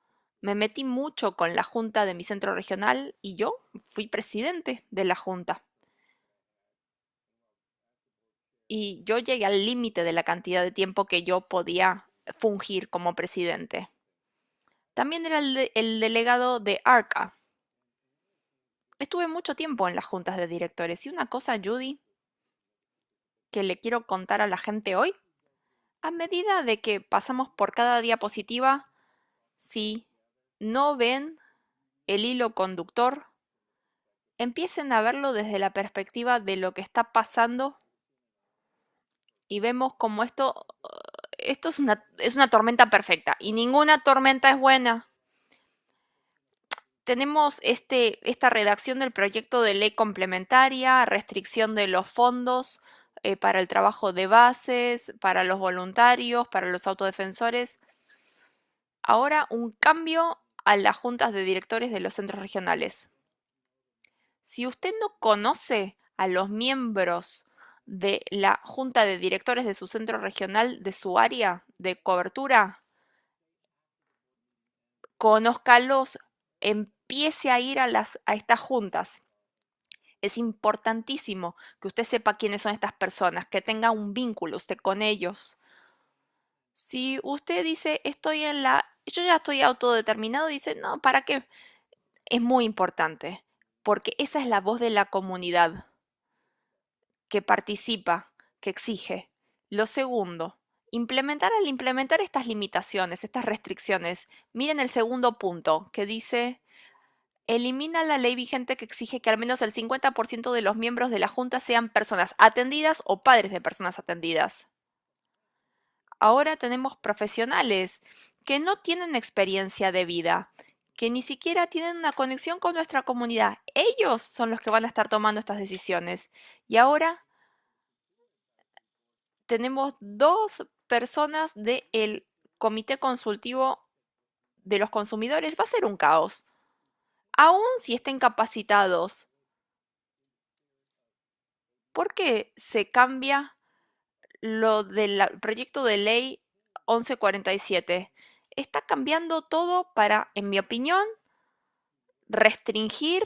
Speaker 2: me metí mucho con la junta de mi centro regional y yo fui presidente de la junta. Y yo llegué al límite de la cantidad de tiempo que yo podía fungir como presidente. También era el delegado de ARCA. Estuve mucho tiempo en las juntas de directores y una cosa, Judy, que le quiero contar a la gente hoy, a medida de que pasamos por cada diapositiva, si no ven el hilo conductor, empiecen a verlo desde la perspectiva de lo que está pasando y vemos como esto es una tormenta perfecta y ninguna tormenta es buena. Tenemos esta redacción del proyecto de ley complementaria, restricción de los fondos para el trabajo de bases, para los voluntarios, para los autodefensores. Ahora un cambio a las juntas de directores de los centros regionales. Si usted no conoce a los miembros de la junta de directores de su centro regional, de su área de cobertura, conózcalos, empiece a ir a estas juntas. Es importantísimo que usted sepa quiénes son estas personas, que tenga un vínculo usted con ellos. Si usted dice, yo ya estoy autodeterminado, dice, no, ¿para qué? Es muy importante, porque esa es la voz de la comunidad que participa, que exige. Lo segundo, al implementar estas limitaciones, estas restricciones, miren el segundo punto que dice, elimina la ley vigente que exige que al menos el 50% de los miembros de la Junta sean personas atendidas o padres de personas atendidas. Ahora tenemos profesionales que no tienen experiencia de vida, que ni siquiera tienen una conexión con nuestra comunidad. Ellos son los que van a estar tomando estas decisiones. Y ahora tenemos 2 personas del Comité Consultivo de los Consumidores. Va a ser un caos. Aún si estén capacitados, ¿por qué se cambia lo del proyecto de ley 1147? Está cambiando todo para, en mi opinión, restringir,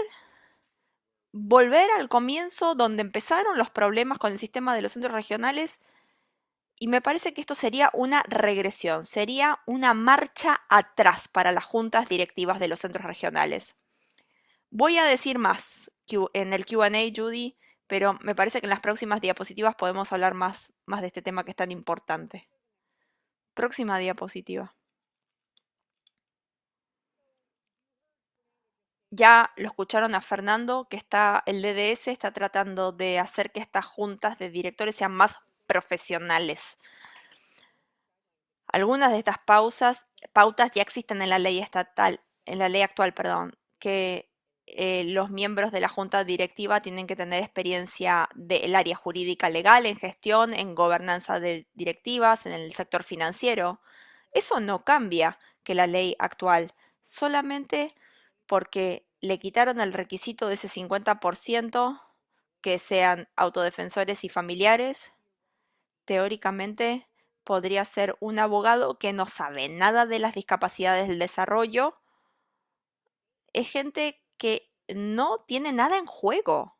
Speaker 2: volver al comienzo donde empezaron los problemas con el sistema de los centros regionales, y me parece que esto sería una regresión, sería una marcha atrás para las juntas directivas de los centros regionales. Voy a decir más en el Q&A, Judy, pero me parece que en las próximas diapositivas podemos hablar más de este tema que es tan importante. Próxima diapositiva. Ya lo escucharon a Fernando, que el DDS está tratando de hacer que estas juntas de directores sean más profesionales. Algunas de estas pautas ya existen en la ley estatal, en la ley actual, perdón, que los miembros de la junta directiva tienen que tener experiencia del área jurídica legal, en gestión, en gobernanza de directivas, en el sector financiero. Eso no cambia que la ley actual, solamente porque le quitaron el requisito de ese 50% que sean autodefensores y familiares. Teóricamente podría ser un abogado que no sabe nada de las discapacidades del desarrollo. Es gente que no tiene nada en juego.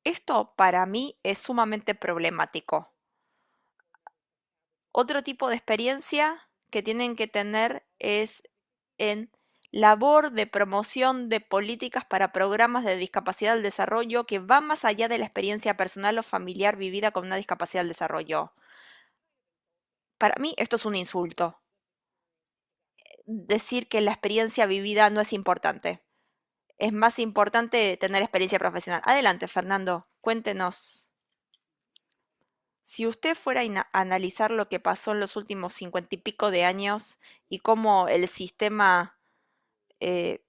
Speaker 2: Esto para mí es sumamente problemático. Otro tipo de experiencia que tienen que tener es en labor de promoción de políticas para programas de discapacidad del desarrollo que va más allá de la experiencia personal o familiar vivida con una discapacidad del desarrollo. Para mí esto es un insulto. Decir que la experiencia vivida no es importante. Es más importante tener experiencia profesional. Adelante, Fernando, cuéntenos. Si usted fuera a analizar lo que pasó en los últimos 50 y pico de años y cómo el sistema se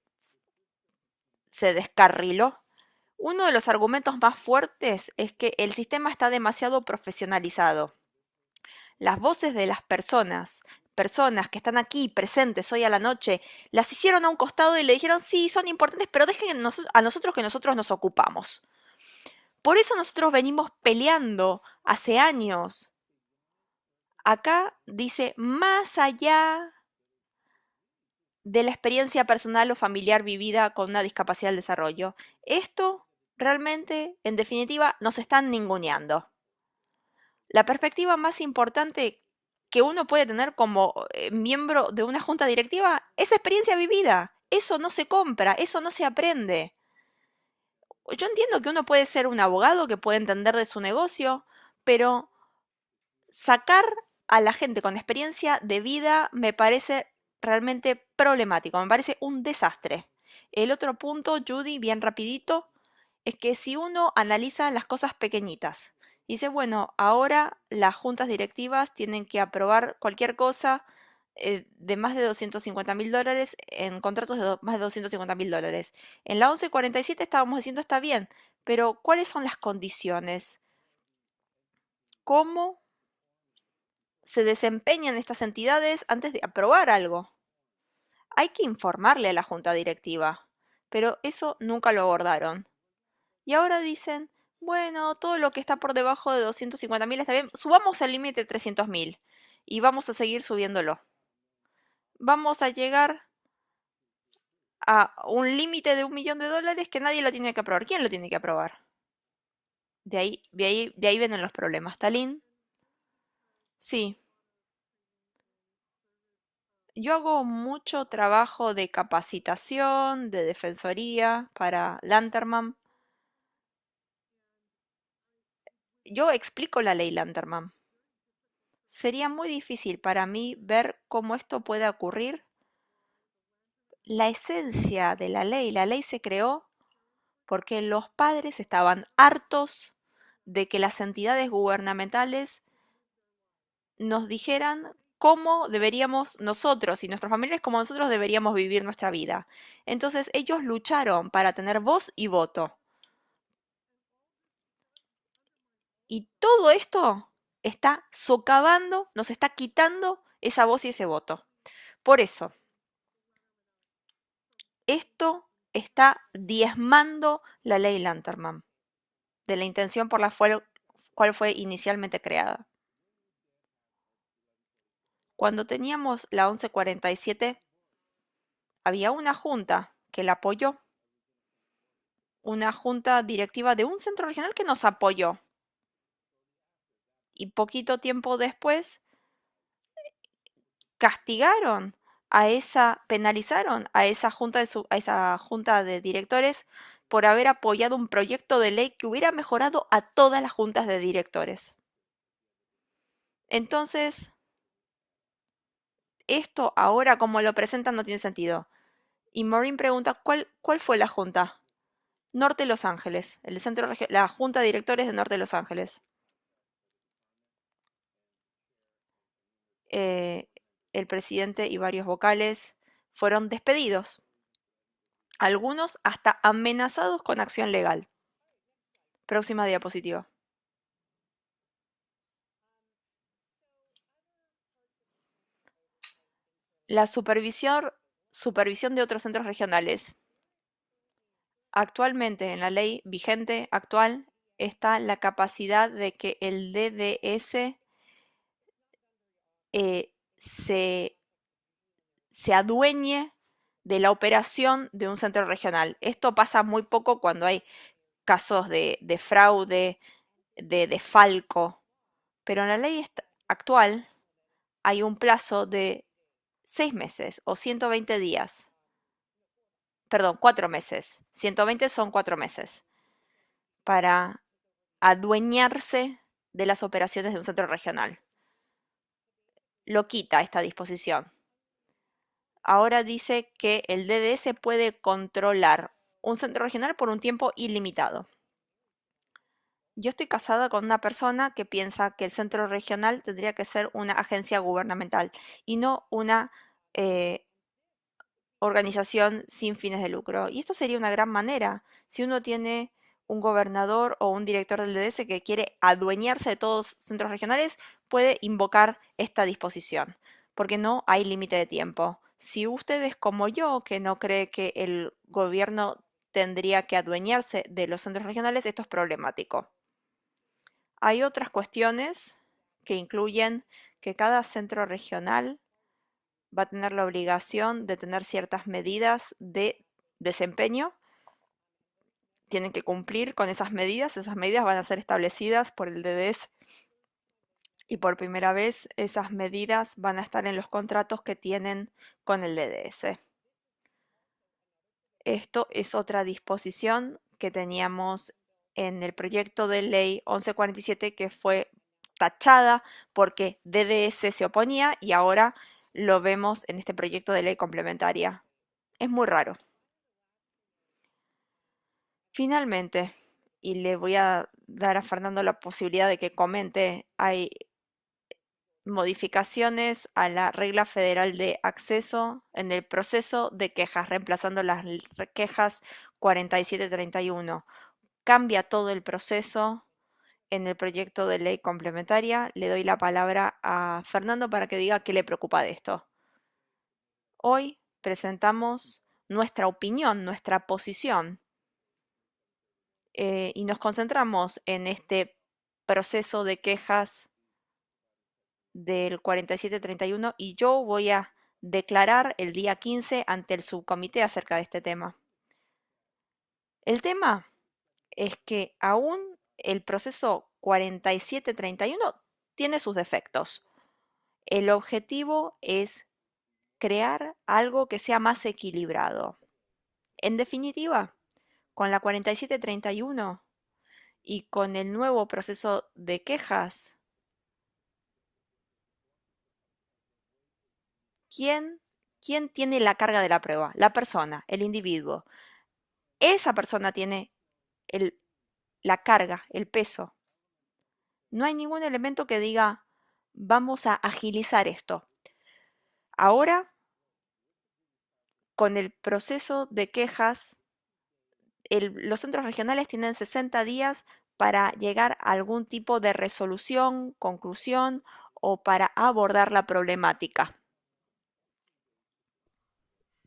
Speaker 2: descarriló, uno de los argumentos más fuertes es que el sistema está demasiado profesionalizado. Las voces de las personas que están aquí presentes hoy a la noche, las hicieron a un costado y le dijeron, sí, son importantes, pero dejen a nosotros que nosotros nos ocupamos. Por eso nosotros venimos peleando hace años. Acá dice, más allá de la experiencia personal o familiar vivida con una discapacidad del desarrollo. Esto realmente, en definitiva, nos están ninguneando. La perspectiva más importante que uno puede tener como miembro de una junta directiva es experiencia vivida. Eso no se compra, eso no se aprende. Yo entiendo que uno puede ser un abogado que puede entender de su negocio, pero sacar a la gente con experiencia de vida me parece realmente problemático, me parece un desastre. El otro punto, Judy, bien rapidito, es que si uno analiza las cosas pequeñitas, dice, bueno, ahora las juntas directivas tienen que aprobar cualquier cosa de más de $250.000 en contratos de más de $250.000. En la 1147 estábamos diciendo está bien, pero ¿cuáles son las condiciones? ¿Cómo se desempeñan estas entidades antes de aprobar algo? Hay que informarle a la junta directiva, pero eso nunca lo abordaron. Y ahora dicen, bueno, todo lo que está por debajo de 250.000 está bien, subamos el límite de 300.000 y vamos a seguir subiéndolo. Vamos a llegar a un límite de $1.000.000 que nadie lo tiene que aprobar. ¿Quién lo tiene que aprobar? De ahí vienen los problemas. ¿Talín? Sí. Yo hago mucho trabajo de capacitación, de defensoría para Lanterman. Yo explico la ley Lanterman. Sería muy difícil para mí ver cómo esto puede ocurrir. La esencia de la ley se creó porque los padres estaban hartos de que las entidades gubernamentales nos dijeran cómo deberíamos nosotros y nuestros familiares, cómo nosotros deberíamos vivir nuestra vida. Entonces ellos lucharon para tener voz y voto. Y todo esto está socavando, nos está quitando esa voz y ese voto. Por eso, esto está diezmando la ley Lanterman de la intención por la cual fue inicialmente creada. Cuando teníamos la 1147, había una junta que la apoyó, una junta directiva de un centro regional que nos apoyó. Y poquito tiempo después castigaron penalizaron a esa a esa junta de directores por haber apoyado un proyecto de ley que hubiera mejorado a todas las juntas de directores. Entonces, esto ahora como lo presentan no tiene sentido. Y Maureen pregunta, ¿cuál fue la junta? Norte de Los Ángeles, la junta de directores de Norte de Los Ángeles. Eh, el presidente y varios vocales fueron despedidos, algunos hasta amenazados con acción legal. Próxima diapositiva. La supervisión de otros centros regionales. Actualmente, en la ley vigente actual, está la capacidad de que el DDS se adueñe de la operación de un centro regional. Esto pasa muy poco cuando hay casos de fraude, de desfalco, pero en la ley actual hay un plazo de 6 meses o 120 días. Perdón, 4 meses. 120 son 4 meses para adueñarse de las operaciones de un centro regional. Lo quita esta disposición. Ahora dice que el DDS puede controlar un centro regional por un tiempo ilimitado. Yo estoy casada con una persona que piensa que el centro regional tendría que ser una agencia gubernamental y no una organización sin fines de lucro. Y esto sería una gran manera. Si uno tiene un gobernador o un director del DDS que quiere adueñarse de todos los centros regionales, puede invocar esta disposición, porque no hay límite de tiempo. Si usted es como yo, que no cree que el gobierno tendría que adueñarse de los centros regionales, esto es problemático. Hay otras cuestiones que incluyen que cada centro regional va a tener la obligación de tener ciertas medidas de desempeño. Tienen que cumplir con esas medidas van a ser establecidas por el DDS y por primera vez esas medidas van a estar en los contratos que tienen con el DDS. Esto es otra disposición que teníamos en el proyecto de ley 1147 que fue tachada porque DDS se oponía y ahora lo vemos en este proyecto de ley complementaria. Es muy raro. Finalmente, y le voy a dar a Fernando la posibilidad de que comente, hay modificaciones a la regla federal de acceso en el proceso de quejas, reemplazando las quejas 4731. Cambia todo el proceso en el proyecto de ley complementaria. Le doy la palabra a Fernando para que diga qué le preocupa de esto. Hoy presentamos nuestra opinión, nuestra posición, y nos concentramos en este proceso de quejas del 4731 y yo voy a declarar el día 15 ante el subcomité acerca de este tema. El tema es que aún el proceso 4731 tiene sus defectos. El objetivo es crear algo que sea más equilibrado. En definitiva, con la 4731 y con el nuevo proceso de quejas, ¿quién, quién tiene la carga de la prueba? La persona, el individuo. Esa persona tiene la carga, el peso. No hay ningún elemento que diga, vamos a agilizar esto. Ahora, con el proceso de quejas, los centros regionales tienen 60 días para llegar a algún tipo de resolución, conclusión o para abordar la problemática.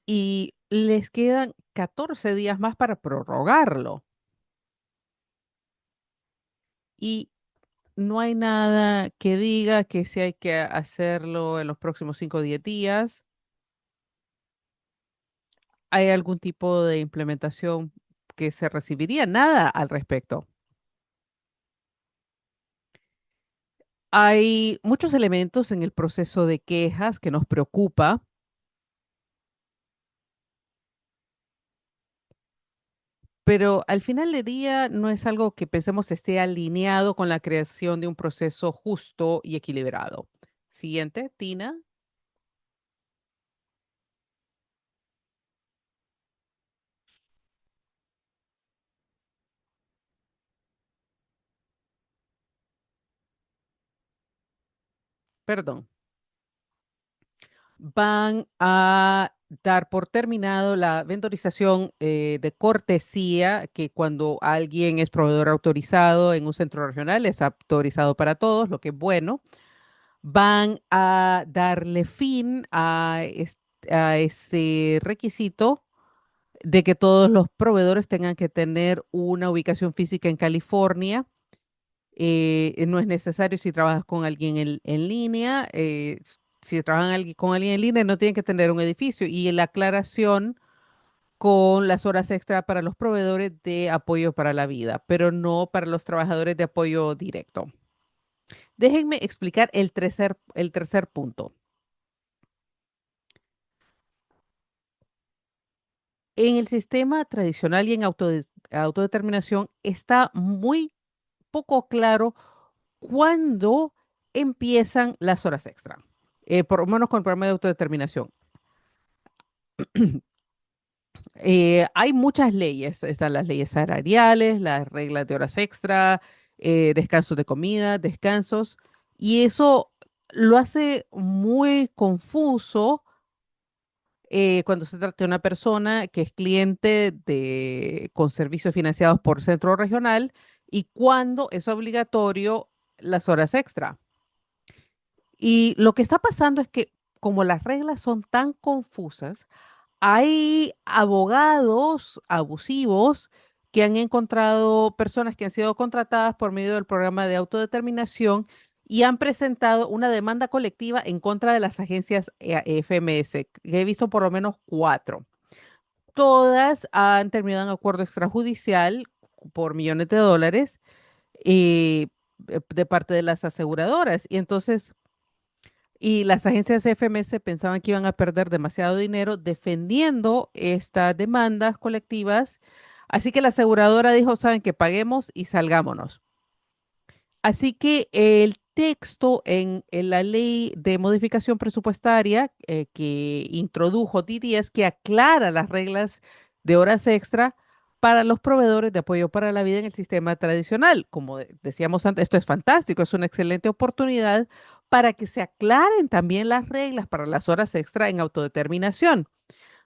Speaker 1: Y les quedan 14 días más para prorrogarlo. Y no hay nada que diga que si hay que hacerlo en los próximos 5 o 10 días. ¿Hay algún tipo de implementación que se recibiría? Nada al respecto. Hay muchos elementos en el proceso de quejas que nos preocupa, pero al final del día no es algo que pensemos esté alineado con la creación de un proceso justo y equilibrado. Siguiente, Tina. Perdón. Van a dar por terminado la vendorización de cortesía, que cuando alguien es proveedor autorizado en un centro regional es autorizado para todos, lo que es bueno. Van a darle fin a ese requisito de que todos los proveedores tengan que tener una ubicación física en California. No es necesario si trabajas con alguien en línea. Si trabajan con alguien en línea, no tienen que tener un edificio. Y la aclaración con las horas extra para los proveedores de apoyo para la vida, pero no para los trabajadores de apoyo directo. Déjenme explicar el tercer punto. En el sistema tradicional y en autodeterminación está muy poco claro cuándo empiezan las horas extra, por lo menos con el programa de autodeterminación. Hay muchas leyes, están las leyes salariales, las reglas de horas extra, descansos de comida, descansos, y eso lo hace muy confuso cuando se trata de una persona que es cliente con servicios financiados por centro regional y cuando es obligatorio las horas extra. Y lo que está pasando es que como las reglas son tan confusas, hay abogados abusivos que han encontrado personas que han sido contratadas por medio del programa de autodeterminación y han presentado una demanda colectiva en contra de las agencias FMS, que he visto por lo menos 4. Todas han terminado en acuerdo extrajudicial por millones de dólares eh, de parte de las aseguradoras. Y las agencias FMS pensaban que iban a perder demasiado dinero defendiendo estas demandas colectivas. Así que la aseguradora dijo, saben que paguemos y salgámonos. Así que el texto en la ley de modificación presupuestaria que introdujo DDS, que aclara las reglas de horas extra para los proveedores de apoyo para la vida en el sistema tradicional. Como decíamos antes, esto es fantástico, es una excelente oportunidad para que se aclaren también las reglas para las horas extra en autodeterminación.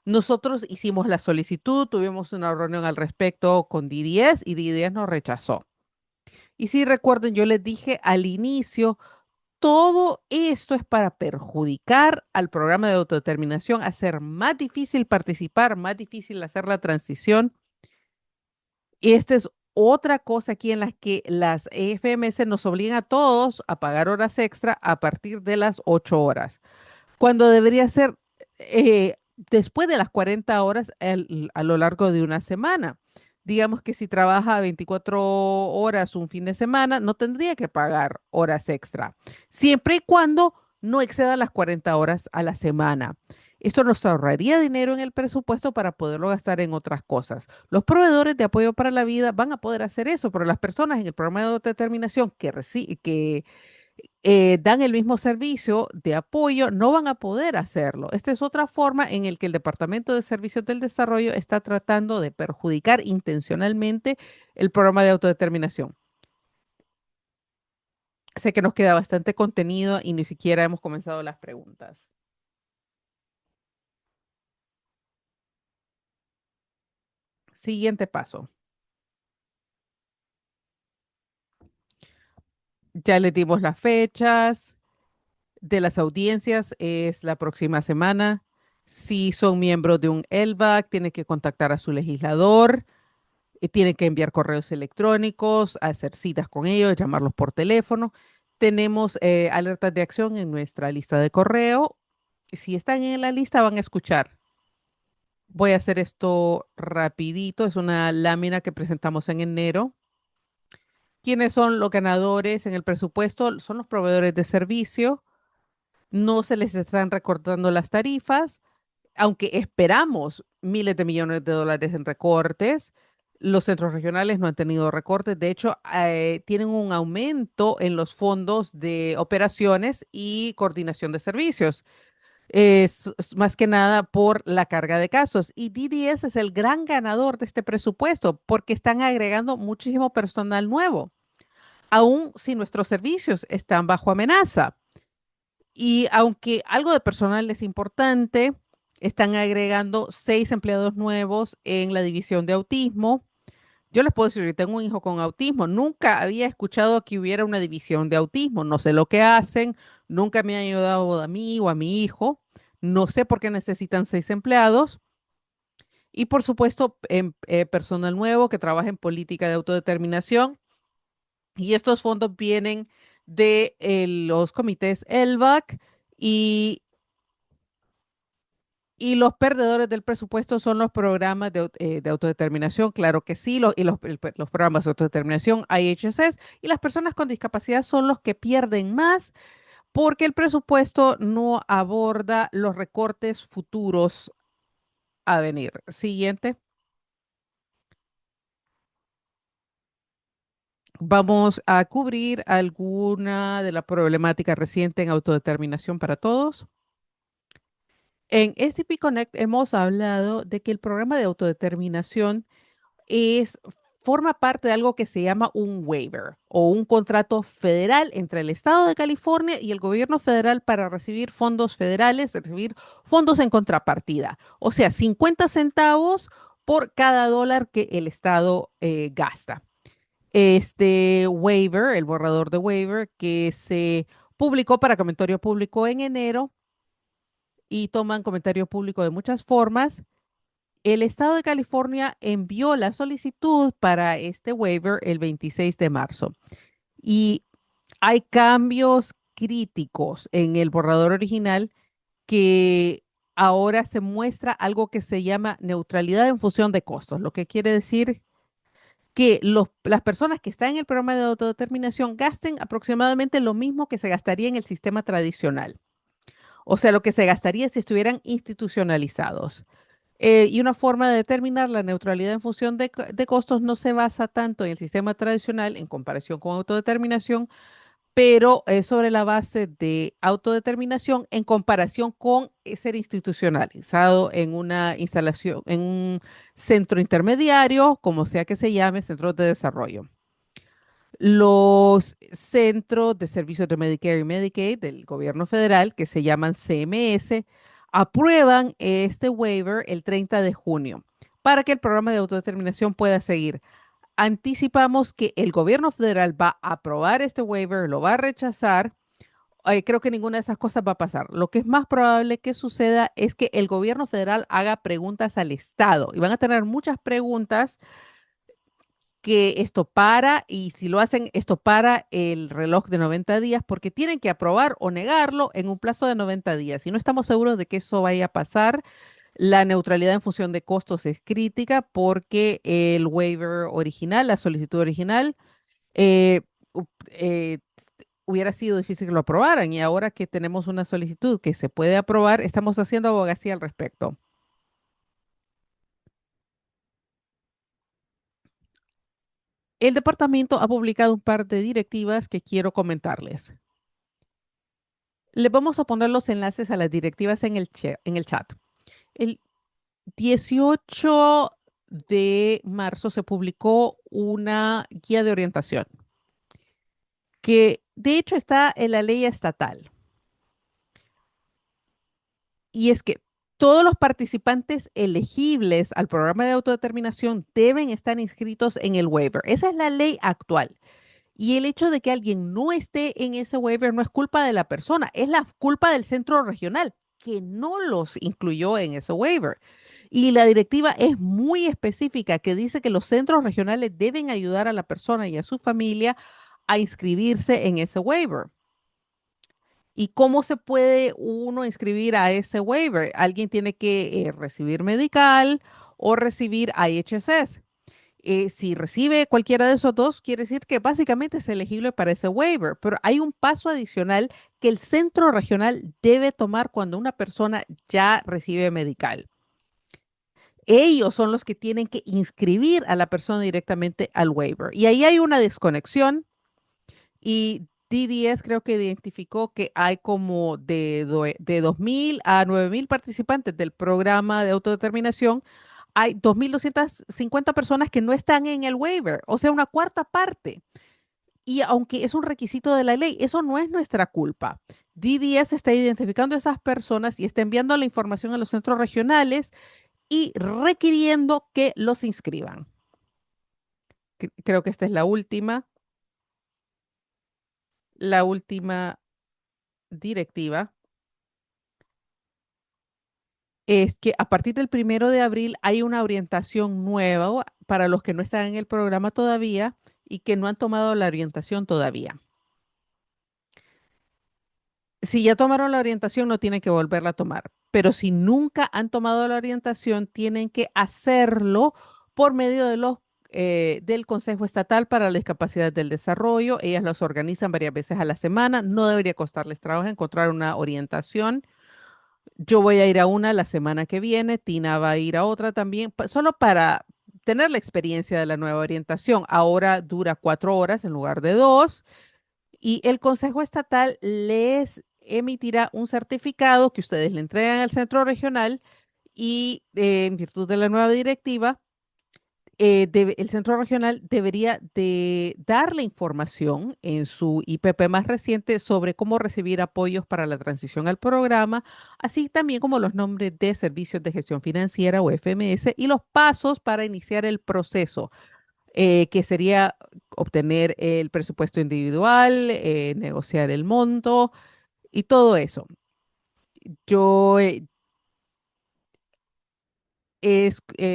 Speaker 1: Nosotros hicimos la solicitud, tuvimos una reunión al respecto con DDS y DDS nos rechazó. Y si recuerden, yo les dije al inicio, todo esto es para perjudicar al programa de autodeterminación, hacer más difícil participar, más difícil hacer la transición. Y esta es otra cosa aquí en la que las FMS nos obligan a todos a pagar horas extra a partir de las 8 horas cuando debería ser después de las 40 horas a lo largo de una semana. Digamos que si trabaja 24 horas un fin de semana, no tendría que pagar horas extra, siempre y cuando no exceda las 40 horas a la semana. Esto nos ahorraría dinero en el presupuesto para poderlo gastar en otras cosas. Los proveedores de apoyo para la vida van a poder hacer eso, pero las personas en el programa de autodeterminación que dan el mismo servicio de apoyo, no van a poder hacerlo. Esta es otra forma en el que el Departamento de Servicios del Desarrollo está tratando de perjudicar intencionalmente el programa de autodeterminación. Sé que nos queda bastante contenido y ni siquiera hemos comenzado las preguntas. Siguiente paso. Ya les dimos las fechas de las audiencias, es la próxima semana. Si son miembros de un LVAC, tienen que contactar a su legislador. Tienen que enviar correos electrónicos, hacer citas con ellos, llamarlos por teléfono. Tenemos alertas de acción en nuestra lista de correo. Si están en la lista, van a escuchar. Voy a hacer esto rapidito. Es una lámina que presentamos en enero. ¿Quiénes son los ganadores en el presupuesto? Son los proveedores de servicio. No se les están recortando las tarifas, aunque esperamos miles de millones de dólares en recortes. Los centros regionales no han tenido recortes. De hecho, tienen un aumento en los fondos de operaciones y coordinación de servicios. Es más que nada por la carga de casos. Y DDS es el gran ganador de este presupuesto porque están agregando muchísimo personal nuevo, aun si nuestros servicios están bajo amenaza. Y aunque algo de personal es importante, están agregando 6 empleados nuevos en la división de autismo. Yo les puedo decir, yo tengo un hijo con autismo. Nunca había escuchado que hubiera una división de autismo. No sé lo que hacen. Nunca me han ayudado a mí o a mi hijo. No sé por qué necesitan 6 empleados. Y por supuesto, personal nuevo que trabaja en política de autodeterminación. Y estos fondos vienen de los comités LVAC y los perdedores del presupuesto son los programas de autodeterminación, claro que sí, los programas de autodeterminación, IHSS, y las personas con discapacidad son los que pierden más porque el presupuesto no aborda los recortes futuros a venir. Siguiente. Vamos a cubrir alguna de la problemática reciente en autodeterminación para todos. En STP Connect hemos hablado de que el programa de autodeterminación es, forma parte de algo que se llama un waiver o un contrato federal entre el Estado de California y el gobierno federal para recibir fondos federales, recibir fondos en contrapartida. O sea, 50 centavos por cada dólar que el Estado gasta. Este waiver, el borrador de waiver que se publicó para comentario público en enero y toman comentario público de muchas formas. El estado de California envió la solicitud para este waiver el 26 de marzo y hay cambios críticos en el borrador original que ahora se muestra algo que se llama neutralidad en función de costos, lo que quiere decir que las personas que están en el programa de autodeterminación gasten aproximadamente lo mismo que se gastaría en el sistema tradicional, o sea, lo que se gastaría si estuvieran institucionalizados. Y una forma de determinar la neutralidad en función de costos no se basa tanto en el sistema tradicional en comparación con autodeterminación, pero es sobre la base de autodeterminación en comparación con ser institucionalizado en una instalación, en un centro intermediario, como sea que se llame, centros de desarrollo. Los centros de servicios de Medicare y Medicaid del gobierno federal, que se llaman CMS, aprueban este waiver el 30 de junio para que el programa de autodeterminación pueda seguir. Anticipamos que el gobierno federal va a aprobar este waiver, lo va a rechazar. Creo que ninguna de esas cosas va a pasar. Lo que es más probable que suceda es que el gobierno federal haga preguntas al Estado y van a tener muchas preguntas que esto para, y si lo hacen, esto para el reloj de 90 días, porque tienen que aprobar o negarlo en un plazo de 90 días. Y no estamos seguros de que eso vaya a pasar. La neutralidad en función de costos es crítica porque el waiver original, la solicitud original, eh, hubiera sido difícil que lo aprobaran. Y ahora que tenemos una solicitud que se puede aprobar, estamos haciendo abogacía al respecto. El departamento ha publicado un par de directivas que quiero comentarles. Les vamos a poner los enlaces a las directivas en el chat. El 18 de marzo se publicó una guía de orientación que de hecho está en la ley estatal. Y es que todos los participantes elegibles al programa de autodeterminación deben estar inscritos en el waiver. Esa es la ley actual. Y el hecho de que alguien no esté en ese waiver no es culpa de la persona, es la culpa del centro regional que no los incluyó en ese waiver. Y la directiva es muy específica que dice que los centros regionales deben ayudar a la persona y a su familia a inscribirse en ese waiver. ¿Y cómo se puede uno inscribir a ese waiver? Alguien tiene que recibir medical o recibir IHSS. Si recibe cualquiera de esos dos, quiere decir que básicamente es elegible para ese waiver, pero hay un paso adicional que el centro regional debe tomar cuando una persona ya recibe medical. Ellos son los que tienen que inscribir a la persona directamente al waiver. Y ahí hay una desconexión y DDS creo que identificó que hay como de 2.000 a 9.000 participantes del programa de autodeterminación. Hay 2.250 personas que no están en el waiver, o sea, una cuarta parte. Y aunque es un requisito de la ley, eso no es nuestra culpa. DDS está identificando a esas personas y está enviando la información a los centros regionales y requiriendo que los inscriban. Creo que esta es la última directiva. Es que a partir del 1 de abril hay una orientación nueva para los que no están en el programa todavía y que no han tomado la orientación todavía. Si ya tomaron la orientación, no tienen que volverla a tomar, pero si nunca han tomado la orientación, tienen que hacerlo por medio del Consejo Estatal para la Discapacidad del Desarrollo. Ellas los organizan varias veces a la semana. No debería costarles trabajo encontrar una orientación. Yo voy a ir a una la semana que viene, Tina va a ir a otra también, solo para tener la experiencia de la nueva orientación. Ahora dura 4 horas en lugar de 2 y el Consejo Estatal les emitirá un certificado que ustedes le entregan al centro regional y en virtud de la nueva directiva, el centro regional debería de dar la información en su IPP más reciente sobre cómo recibir apoyos para la transición al programa, así también como los nombres de servicios de gestión financiera o FMS y los pasos para iniciar el proceso, que sería obtener el presupuesto individual, negociar el monto y todo eso. Yo he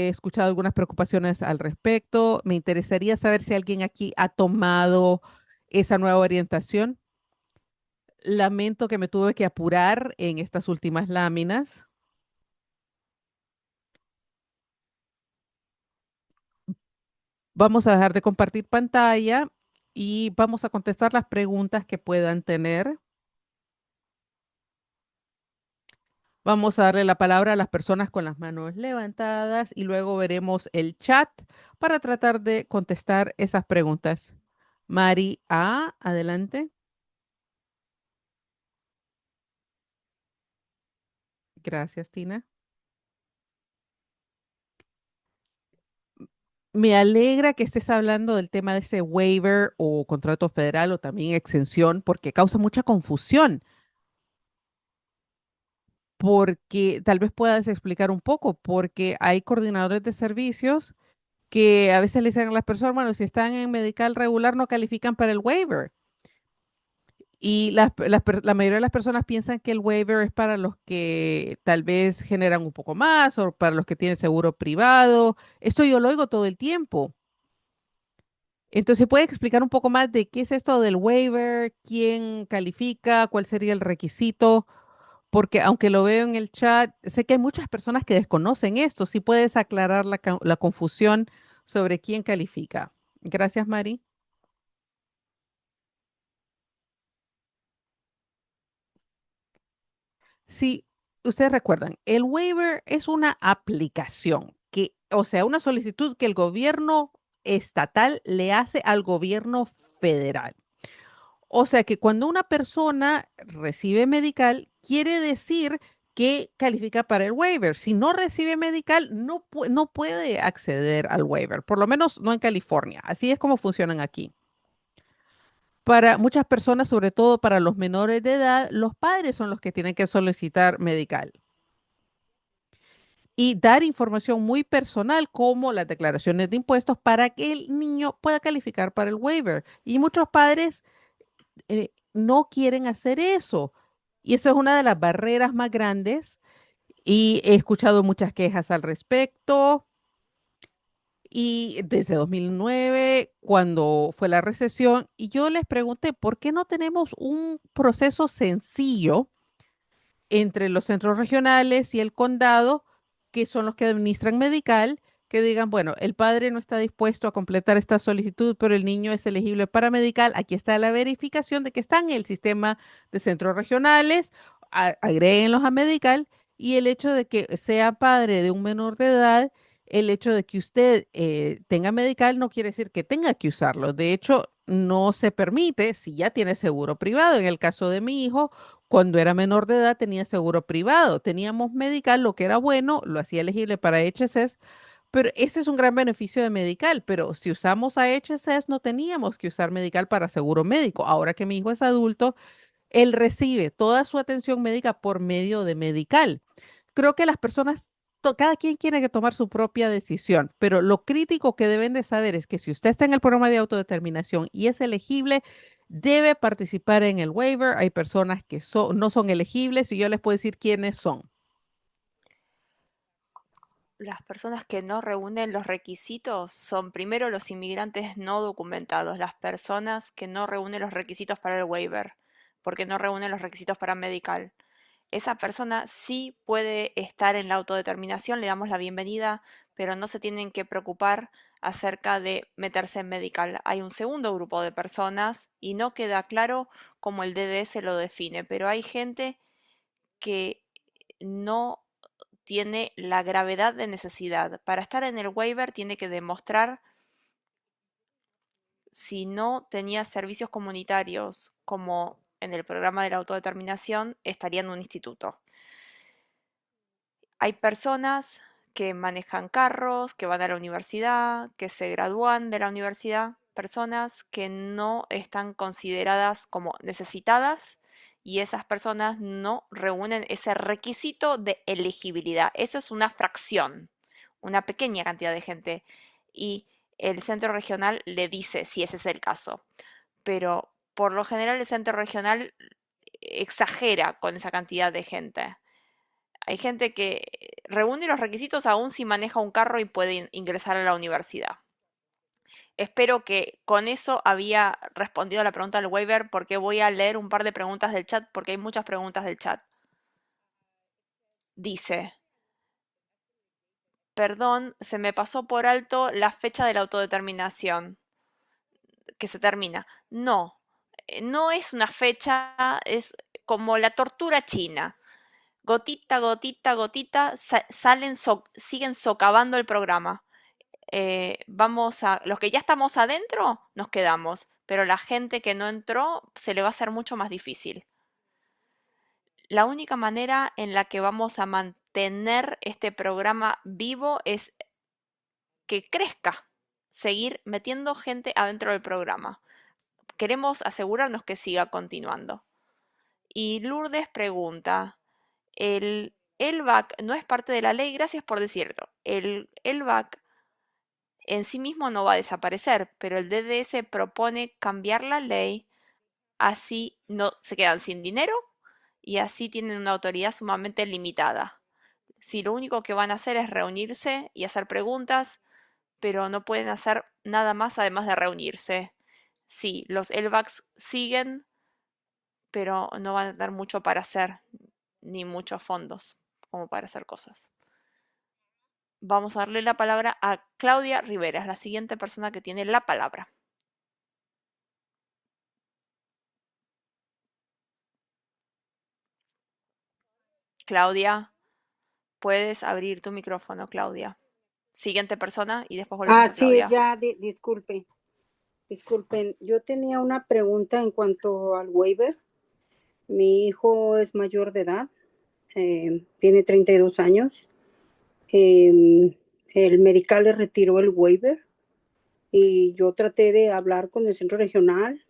Speaker 1: escuchado algunas preocupaciones al respecto. Me interesaría saber si alguien aquí ha tomado esa nueva orientación. Lamento que me tuve que apurar en estas últimas láminas. Vamos a dejar de compartir pantalla y vamos a contestar las preguntas que puedan tener. Vamos a darle la palabra a las personas con las manos levantadas y luego veremos el chat para tratar de contestar esas preguntas. Mari A, adelante. Gracias, Tina. Me alegra que estés hablando del tema de ese waiver o contrato federal o también exención porque causa mucha confusión. Porque tal vez puedas explicar un poco, porque hay coordinadores de servicios que a veces le dicen a las personas, bueno, si están en medical regular no califican para el waiver. Y la mayoría de las personas piensan que el waiver es para los que tal vez generan un poco más o para los que tienen seguro privado. Esto yo lo oigo todo el tiempo. Entonces, ¿puede explicar un poco más de qué es esto del waiver? ¿Quién califica? ¿Cuál sería el requisito? Porque aunque lo veo en el chat, sé que hay muchas personas que desconocen esto. Si puedes aclarar la confusión sobre quién califica. Gracias, Mari. Si ustedes recuerdan, el waiver es una aplicación que, o sea, una solicitud que el gobierno estatal le hace al gobierno federal. O sea que cuando una persona recibe medical, quiere decir que califica para el waiver. Si no recibe medical, no puede acceder al waiver, por lo menos no en California. Así es como funcionan aquí. Para muchas personas, sobre todo para los menores de edad, los padres son los que tienen que solicitar medical y dar información muy personal como las declaraciones de impuestos para que el niño pueda calificar para el waiver. Y muchos padres no quieren hacer eso. Y eso es una de las barreras más grandes y he escuchado muchas quejas al respecto y desde 2009, cuando fue la recesión, y yo les pregunté, ¿por qué no tenemos un proceso sencillo entre los centros regionales y el condado, que son los que administran medical, que digan, bueno, el padre no está dispuesto a completar esta solicitud, pero el niño es elegible para medical? Aquí está la verificación de que está en el sistema de centros regionales, agréguenlos a medical, y el hecho de que sea padre de un menor de edad, el hecho de que usted tenga medical no quiere decir que tenga que usarlo. De hecho, no se permite si ya tiene seguro privado. En el caso de mi hijo, cuando era menor de edad tenía seguro privado, teníamos medical, lo que era bueno, lo hacía elegible para HSS, pero ese es un gran beneficio de medical, pero si usamos a HSS no teníamos que usar medical para seguro médico. Ahora que mi hijo es adulto, él recibe toda su atención médica por medio de medical. Creo que las personas, cada quien tiene que tomar su propia decisión, pero lo crítico que deben de saber es que si usted está en el programa de autodeterminación y es elegible, debe participar en el waiver. Hay personas que no son elegibles y yo les puedo decir quiénes son.
Speaker 2: Las personas que no reúnen los requisitos son primero los inmigrantes no documentados, las personas que no reúnen los requisitos para el waiver, porque no reúnen los requisitos para medical. Esa persona sí puede estar en la autodeterminación, le damos la bienvenida, pero no se tienen que preocupar acerca de meterse en medical. Hay un segundo grupo de personas y no queda claro cómo el DDS lo define, pero hay gente que no tiene la gravedad de necesidad. Para estar en el waiver tiene que demostrar si no tenía servicios comunitarios como en el programa de la autodeterminación, estaría en un instituto. Hay personas que manejan carros, que van a la universidad, que se gradúan de la universidad, personas que no están consideradas como necesitadas y esas personas no reúnen ese requisito de elegibilidad. Eso es una fracción, una pequeña cantidad de gente y el centro regional le dice si ese es el caso. Pero por lo general el centro regional exagera con esa cantidad de gente. Hay gente que reúne los requisitos aún si maneja un carro y puede ingresar a la universidad. Espero que con eso había respondido a la pregunta del waiver, porque voy a leer un par de preguntas del chat, porque hay muchas preguntas del chat. Dice, perdón, se me pasó por alto la fecha de la autodeterminación que se termina. No, no es una fecha, es como la tortura china. Gotita, gotita, gotita, siguen socavando el programa. Los que ya estamos adentro, nos quedamos, pero la gente que no entró se le va a hacer mucho más difícil. La única manera en la que vamos a mantener este programa vivo es que crezca, seguir metiendo gente adentro del programa. Queremos asegurarnos que siga continuando. Y Lourdes pregunta, ¿el LVAC no es parte de la ley? Gracias por decirlo. El LVAC en sí mismo no va a desaparecer, pero el DDS propone cambiar la ley, así no se quedan sin dinero y así tienen una autoridad sumamente limitada. Si lo único que van a hacer es reunirse y hacer preguntas, pero no pueden hacer nada más además de reunirse. Sí, los LVACs siguen, pero no van a tener mucho para hacer, ni muchos fondos como para hacer cosas. Vamos a darle la palabra a Claudia Rivera, es la siguiente persona que tiene la palabra. Claudia, puedes abrir tu micrófono, Claudia. Siguiente persona y después volvemos a
Speaker 4: Sí,
Speaker 2: Claudia.
Speaker 4: ya, disculpen. Yo tenía una pregunta en cuanto al waiver. Mi hijo es mayor de edad, tiene 32 años. El medical le retiró el waiver y yo traté de hablar con el centro regional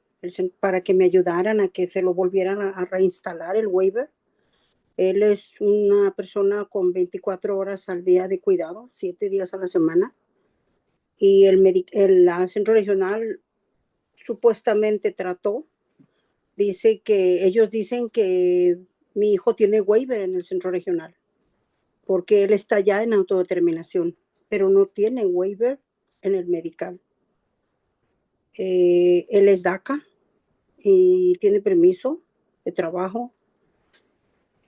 Speaker 4: para que me ayudaran a que se lo volvieran a reinstalar el waiver. Él es una persona con 24 horas al día de cuidado, 7 días a la semana. Y el centro regional supuestamente trató. Ellos dicen que mi hijo tiene waiver en el centro regional, porque él está ya en autodeterminación, pero no tiene waiver en el medical. Él es DACA y tiene permiso de trabajo.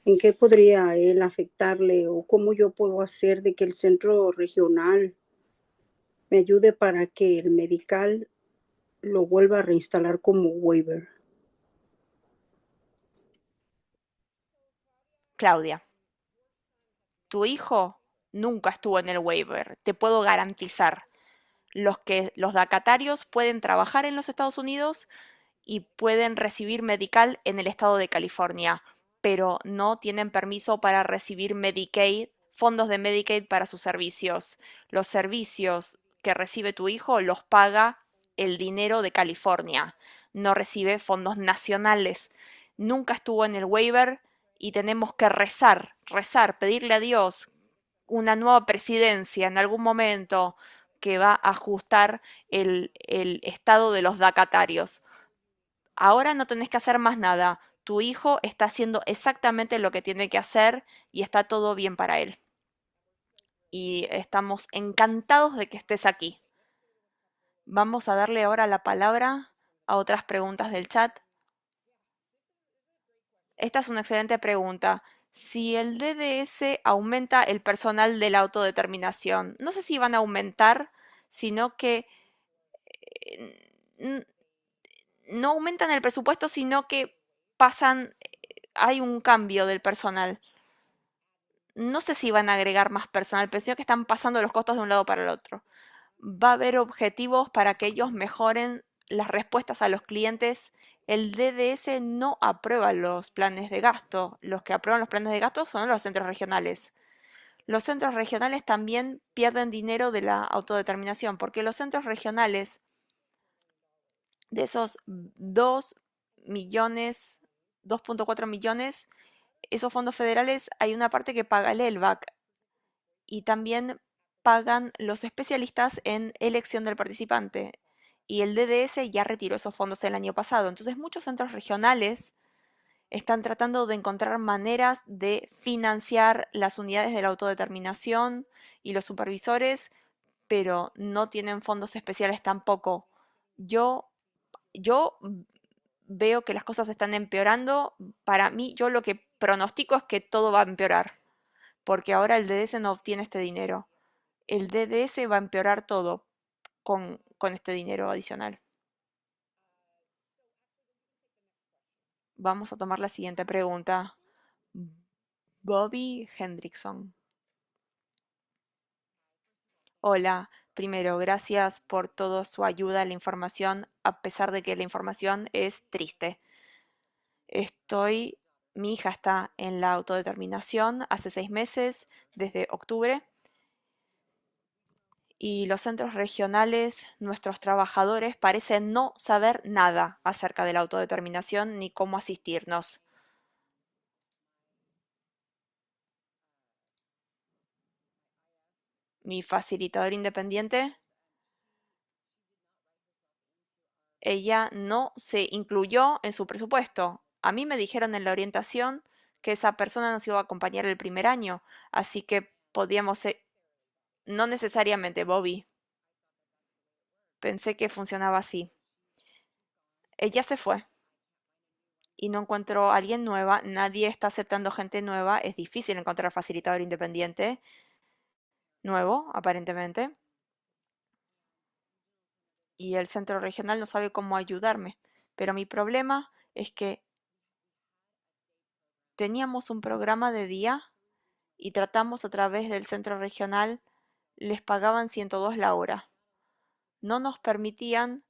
Speaker 4: ¿En qué podría él afectarle o cómo yo puedo hacer de que el centro regional me ayude para que el medical lo vuelva a reinstalar como waiver?
Speaker 2: Claudia, tu hijo nunca estuvo en el waiver, te puedo garantizar. Los dacatarios pueden trabajar en los Estados Unidos y pueden recibir medical en el estado de California, pero no tienen permiso para recibir Medicaid, fondos de Medicaid para sus servicios. Los servicios que recibe tu hijo los paga el dinero de California, no recibe fondos nacionales. Nunca estuvo en el waiver y tenemos que rezar, rezar, pedirle a Dios una nueva presidencia en algún momento que va a ajustar el estado de los dacatarios. Ahora no tenés que hacer más nada. Tu hijo está haciendo exactamente lo que tiene que hacer y está todo bien para él. Y estamos encantados de que estés aquí. Vamos a darle ahora la palabra a otras preguntas del chat. Esta es una excelente pregunta. Si el DDS aumenta el personal de la autodeterminación, no sé si van a aumentar, sino que no aumentan el presupuesto, sino que pasan, hay un cambio del personal. No sé si van a agregar más personal, pero sino que están pasando los costos de un lado para el otro. Va a haber objetivos para que ellos mejoren las respuestas a los clientes. El DDS no aprueba los planes de gasto. Los que aprueban los planes de gasto son los centros regionales. Los centros regionales también pierden dinero de la autodeterminación, porque los centros regionales, de esos 2 millones, 2.4 millones, esos fondos federales, hay una parte que paga el ELBAC y también pagan los especialistas en elección del participante. Y el DDS ya retiró esos fondos el año pasado. Entonces muchos centros regionales están tratando de encontrar maneras de financiar las unidades de la autodeterminación y los supervisores, pero no tienen fondos especiales tampoco. Yo, yo veo que las cosas están empeorando. Para mí, yo lo que pronostico es que todo va a empeorar, porque ahora el DDS no obtiene este dinero. El DDS va a empeorar todo con este dinero adicional. Vamos a tomar la siguiente pregunta. Bobby Hendrickson. Hola, primero, gracias por toda su ayuda a la información, a pesar de que la información es triste. Mi hija está en la autodeterminación hace 6 meses, desde octubre, y los centros regionales, nuestros trabajadores, parecen no saber nada acerca de la autodeterminación ni cómo asistirnos. Mi facilitador independiente, ella no se incluyó en su presupuesto. A mí me dijeron en la orientación que esa persona nos iba a acompañar el primer año, así que podíamos... No necesariamente, Bobby. Pensé que funcionaba así. Ella se fue y no encontró a alguien nueva, nadie está aceptando gente nueva, es difícil encontrar facilitador independiente nuevo, aparentemente, y el centro regional no sabe cómo ayudarme. Pero mi problema es que teníamos un programa de día y tratamos a través del centro regional, les pagaban 102 la hora. No nos permitían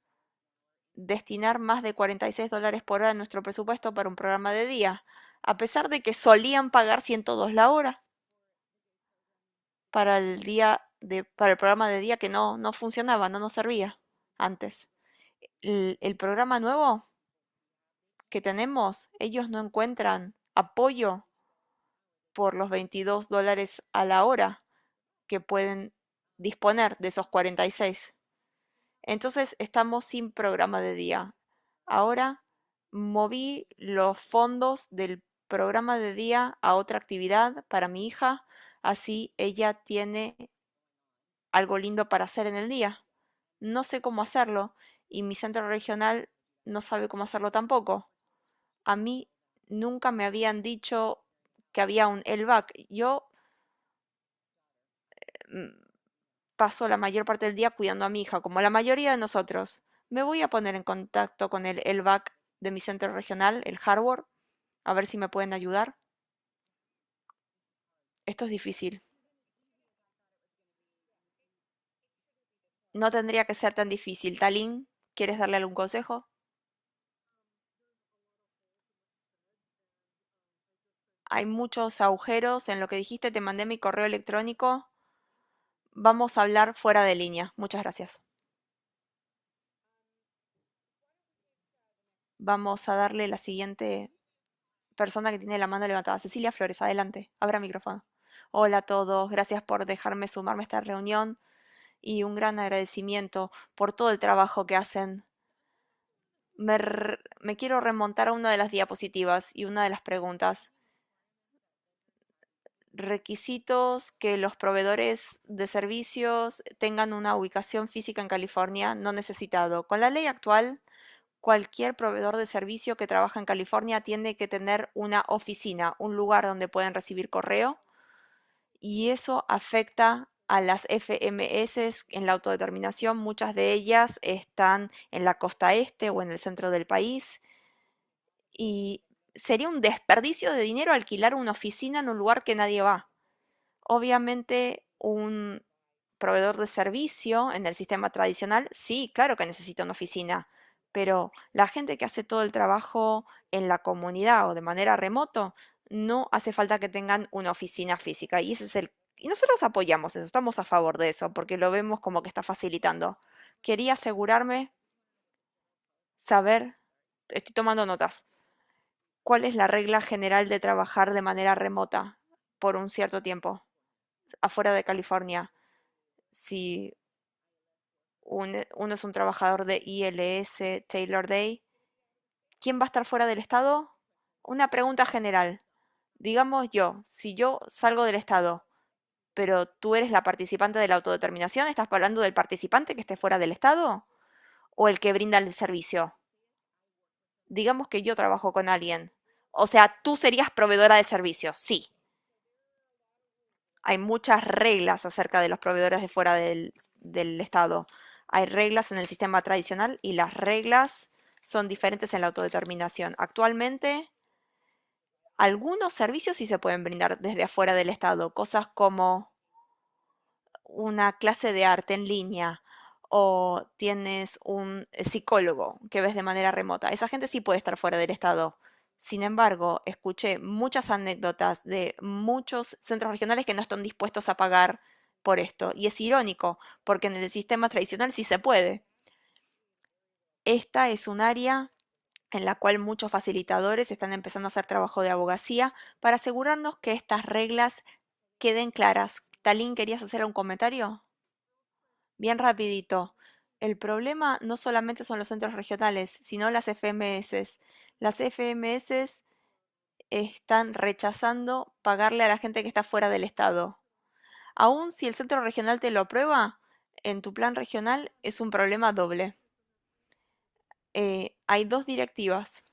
Speaker 2: destinar más de $46 por hora en nuestro presupuesto para un programa de día, a pesar de que solían pagar 102 la hora para para el programa de día que no funcionaba, no nos servía antes. El programa nuevo que tenemos, ellos no encuentran apoyo por los $22 a la hora que pueden disponer de esos 46. Entonces estamos sin programa de día. Ahora moví los fondos del programa de día a otra actividad para mi hija, así ella tiene algo lindo para hacer en el día. no sé cómo hacerlo y mi centro regional no sabe cómo hacerlo tampoco. A mí nunca me habían dicho que había un LVAC. Yo paso la mayor parte del día cuidando a mi hija, como la mayoría de nosotros. Me voy a poner en contacto con el LVAC de mi centro regional, el Harbor, a ver si me pueden ayudar. Esto es difícil. No tendría que ser tan difícil. Talín, ¿quieres darle algún consejo? Hay muchos agujeros en lo que dijiste, te mandé mi correo electrónico. Vamos a hablar fuera de línea. Muchas gracias. Vamos a darle la siguiente persona que tiene la mano levantada. Cecilia Flores, adelante. Abra micrófono. Hola a todos, gracias por dejarme sumarme a esta reunión y un gran agradecimiento por todo el trabajo que hacen. Me quiero remontar a una de las diapositivas y una de las preguntas. Requisitos que los proveedores de servicios tengan una ubicación física en California no necesitado. Con la ley actual, cualquier proveedor de servicio que trabaja en California tiene que tener una oficina, un lugar donde pueden recibir correo, y eso afecta a las FMS en la autodeterminación. Muchas de ellas están en la costa este o en el centro del país, y sería un desperdicio de dinero alquilar una oficina en un lugar que nadie va. Obviamente, un proveedor de servicio en el sistema tradicional, sí, claro que necesita una oficina, pero la gente que hace todo el trabajo en la comunidad o de manera remoto, no hace falta que tengan una oficina física. Y ese es y nosotros apoyamos eso, estamos a favor de eso, porque lo vemos como que está facilitando. Quería asegurarme, saber, estoy tomando notas, cuál es la regla general de trabajar de manera remota por un cierto tiempo, afuera de California. Si uno es un trabajador de ILS, Taylor Day, ¿quién va a estar fuera del estado? Una pregunta general. Digamos yo, si yo salgo del estado, pero tú eres la participante de la autodeterminación, ¿estás hablando del participante que esté fuera del estado o el que brinda el servicio? Digamos que yo trabajo con alguien. O sea, tú serías proveedora de servicios, sí. Hay muchas reglas acerca de los proveedores de fuera del estado. Hay reglas en el sistema tradicional y las reglas son diferentes en la autodeterminación. Actualmente, algunos servicios sí se pueden brindar desde afuera del estado, cosas como una clase de arte en línea o tienes un psicólogo que ves de manera remota. Esa gente sí puede estar fuera del estado. Sin embargo, escuché muchas anécdotas de muchos centros regionales que no están dispuestos a pagar por esto. Y es irónico, porque en el sistema tradicional sí se puede. Esta es un área en la cual muchos facilitadores están empezando a hacer trabajo de abogacía para asegurarnos que estas reglas queden claras. Talín, ¿querías hacer un comentario? Bien rapidito. El problema no solamente son los centros regionales, sino las FMS. Las FMS están rechazando pagarle a la gente que está fuera del estado. Aun si el centro regional te lo aprueba, en tu plan regional es un problema doble. Hay dos directivas.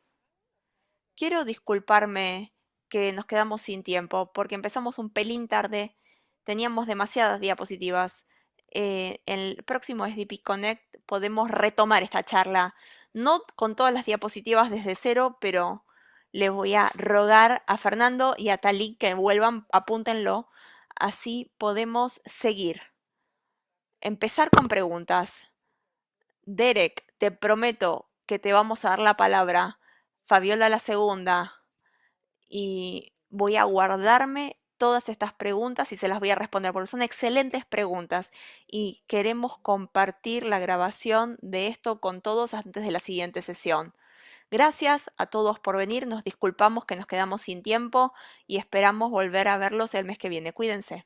Speaker 2: Quiero disculparme que nos quedamos sin tiempo porque empezamos un pelín tarde. Teníamos demasiadas diapositivas. El próximo SDP Connect podemos retomar esta charla, no con todas las diapositivas desde cero, pero les voy a rogar a Fernando y a Talik que vuelvan, apúntenlo, así podemos seguir. Empezar con preguntas. Derek, te prometo que te vamos a dar la palabra. Fabiola la segunda. Y voy a guardarme todas estas preguntas y se las voy a responder porque son excelentes preguntas y queremos compartir la grabación de esto con todos antes de la siguiente sesión. Gracias a todos por venir, nos disculpamos que nos quedamos sin tiempo y esperamos volver a verlos el mes que viene. Cuídense.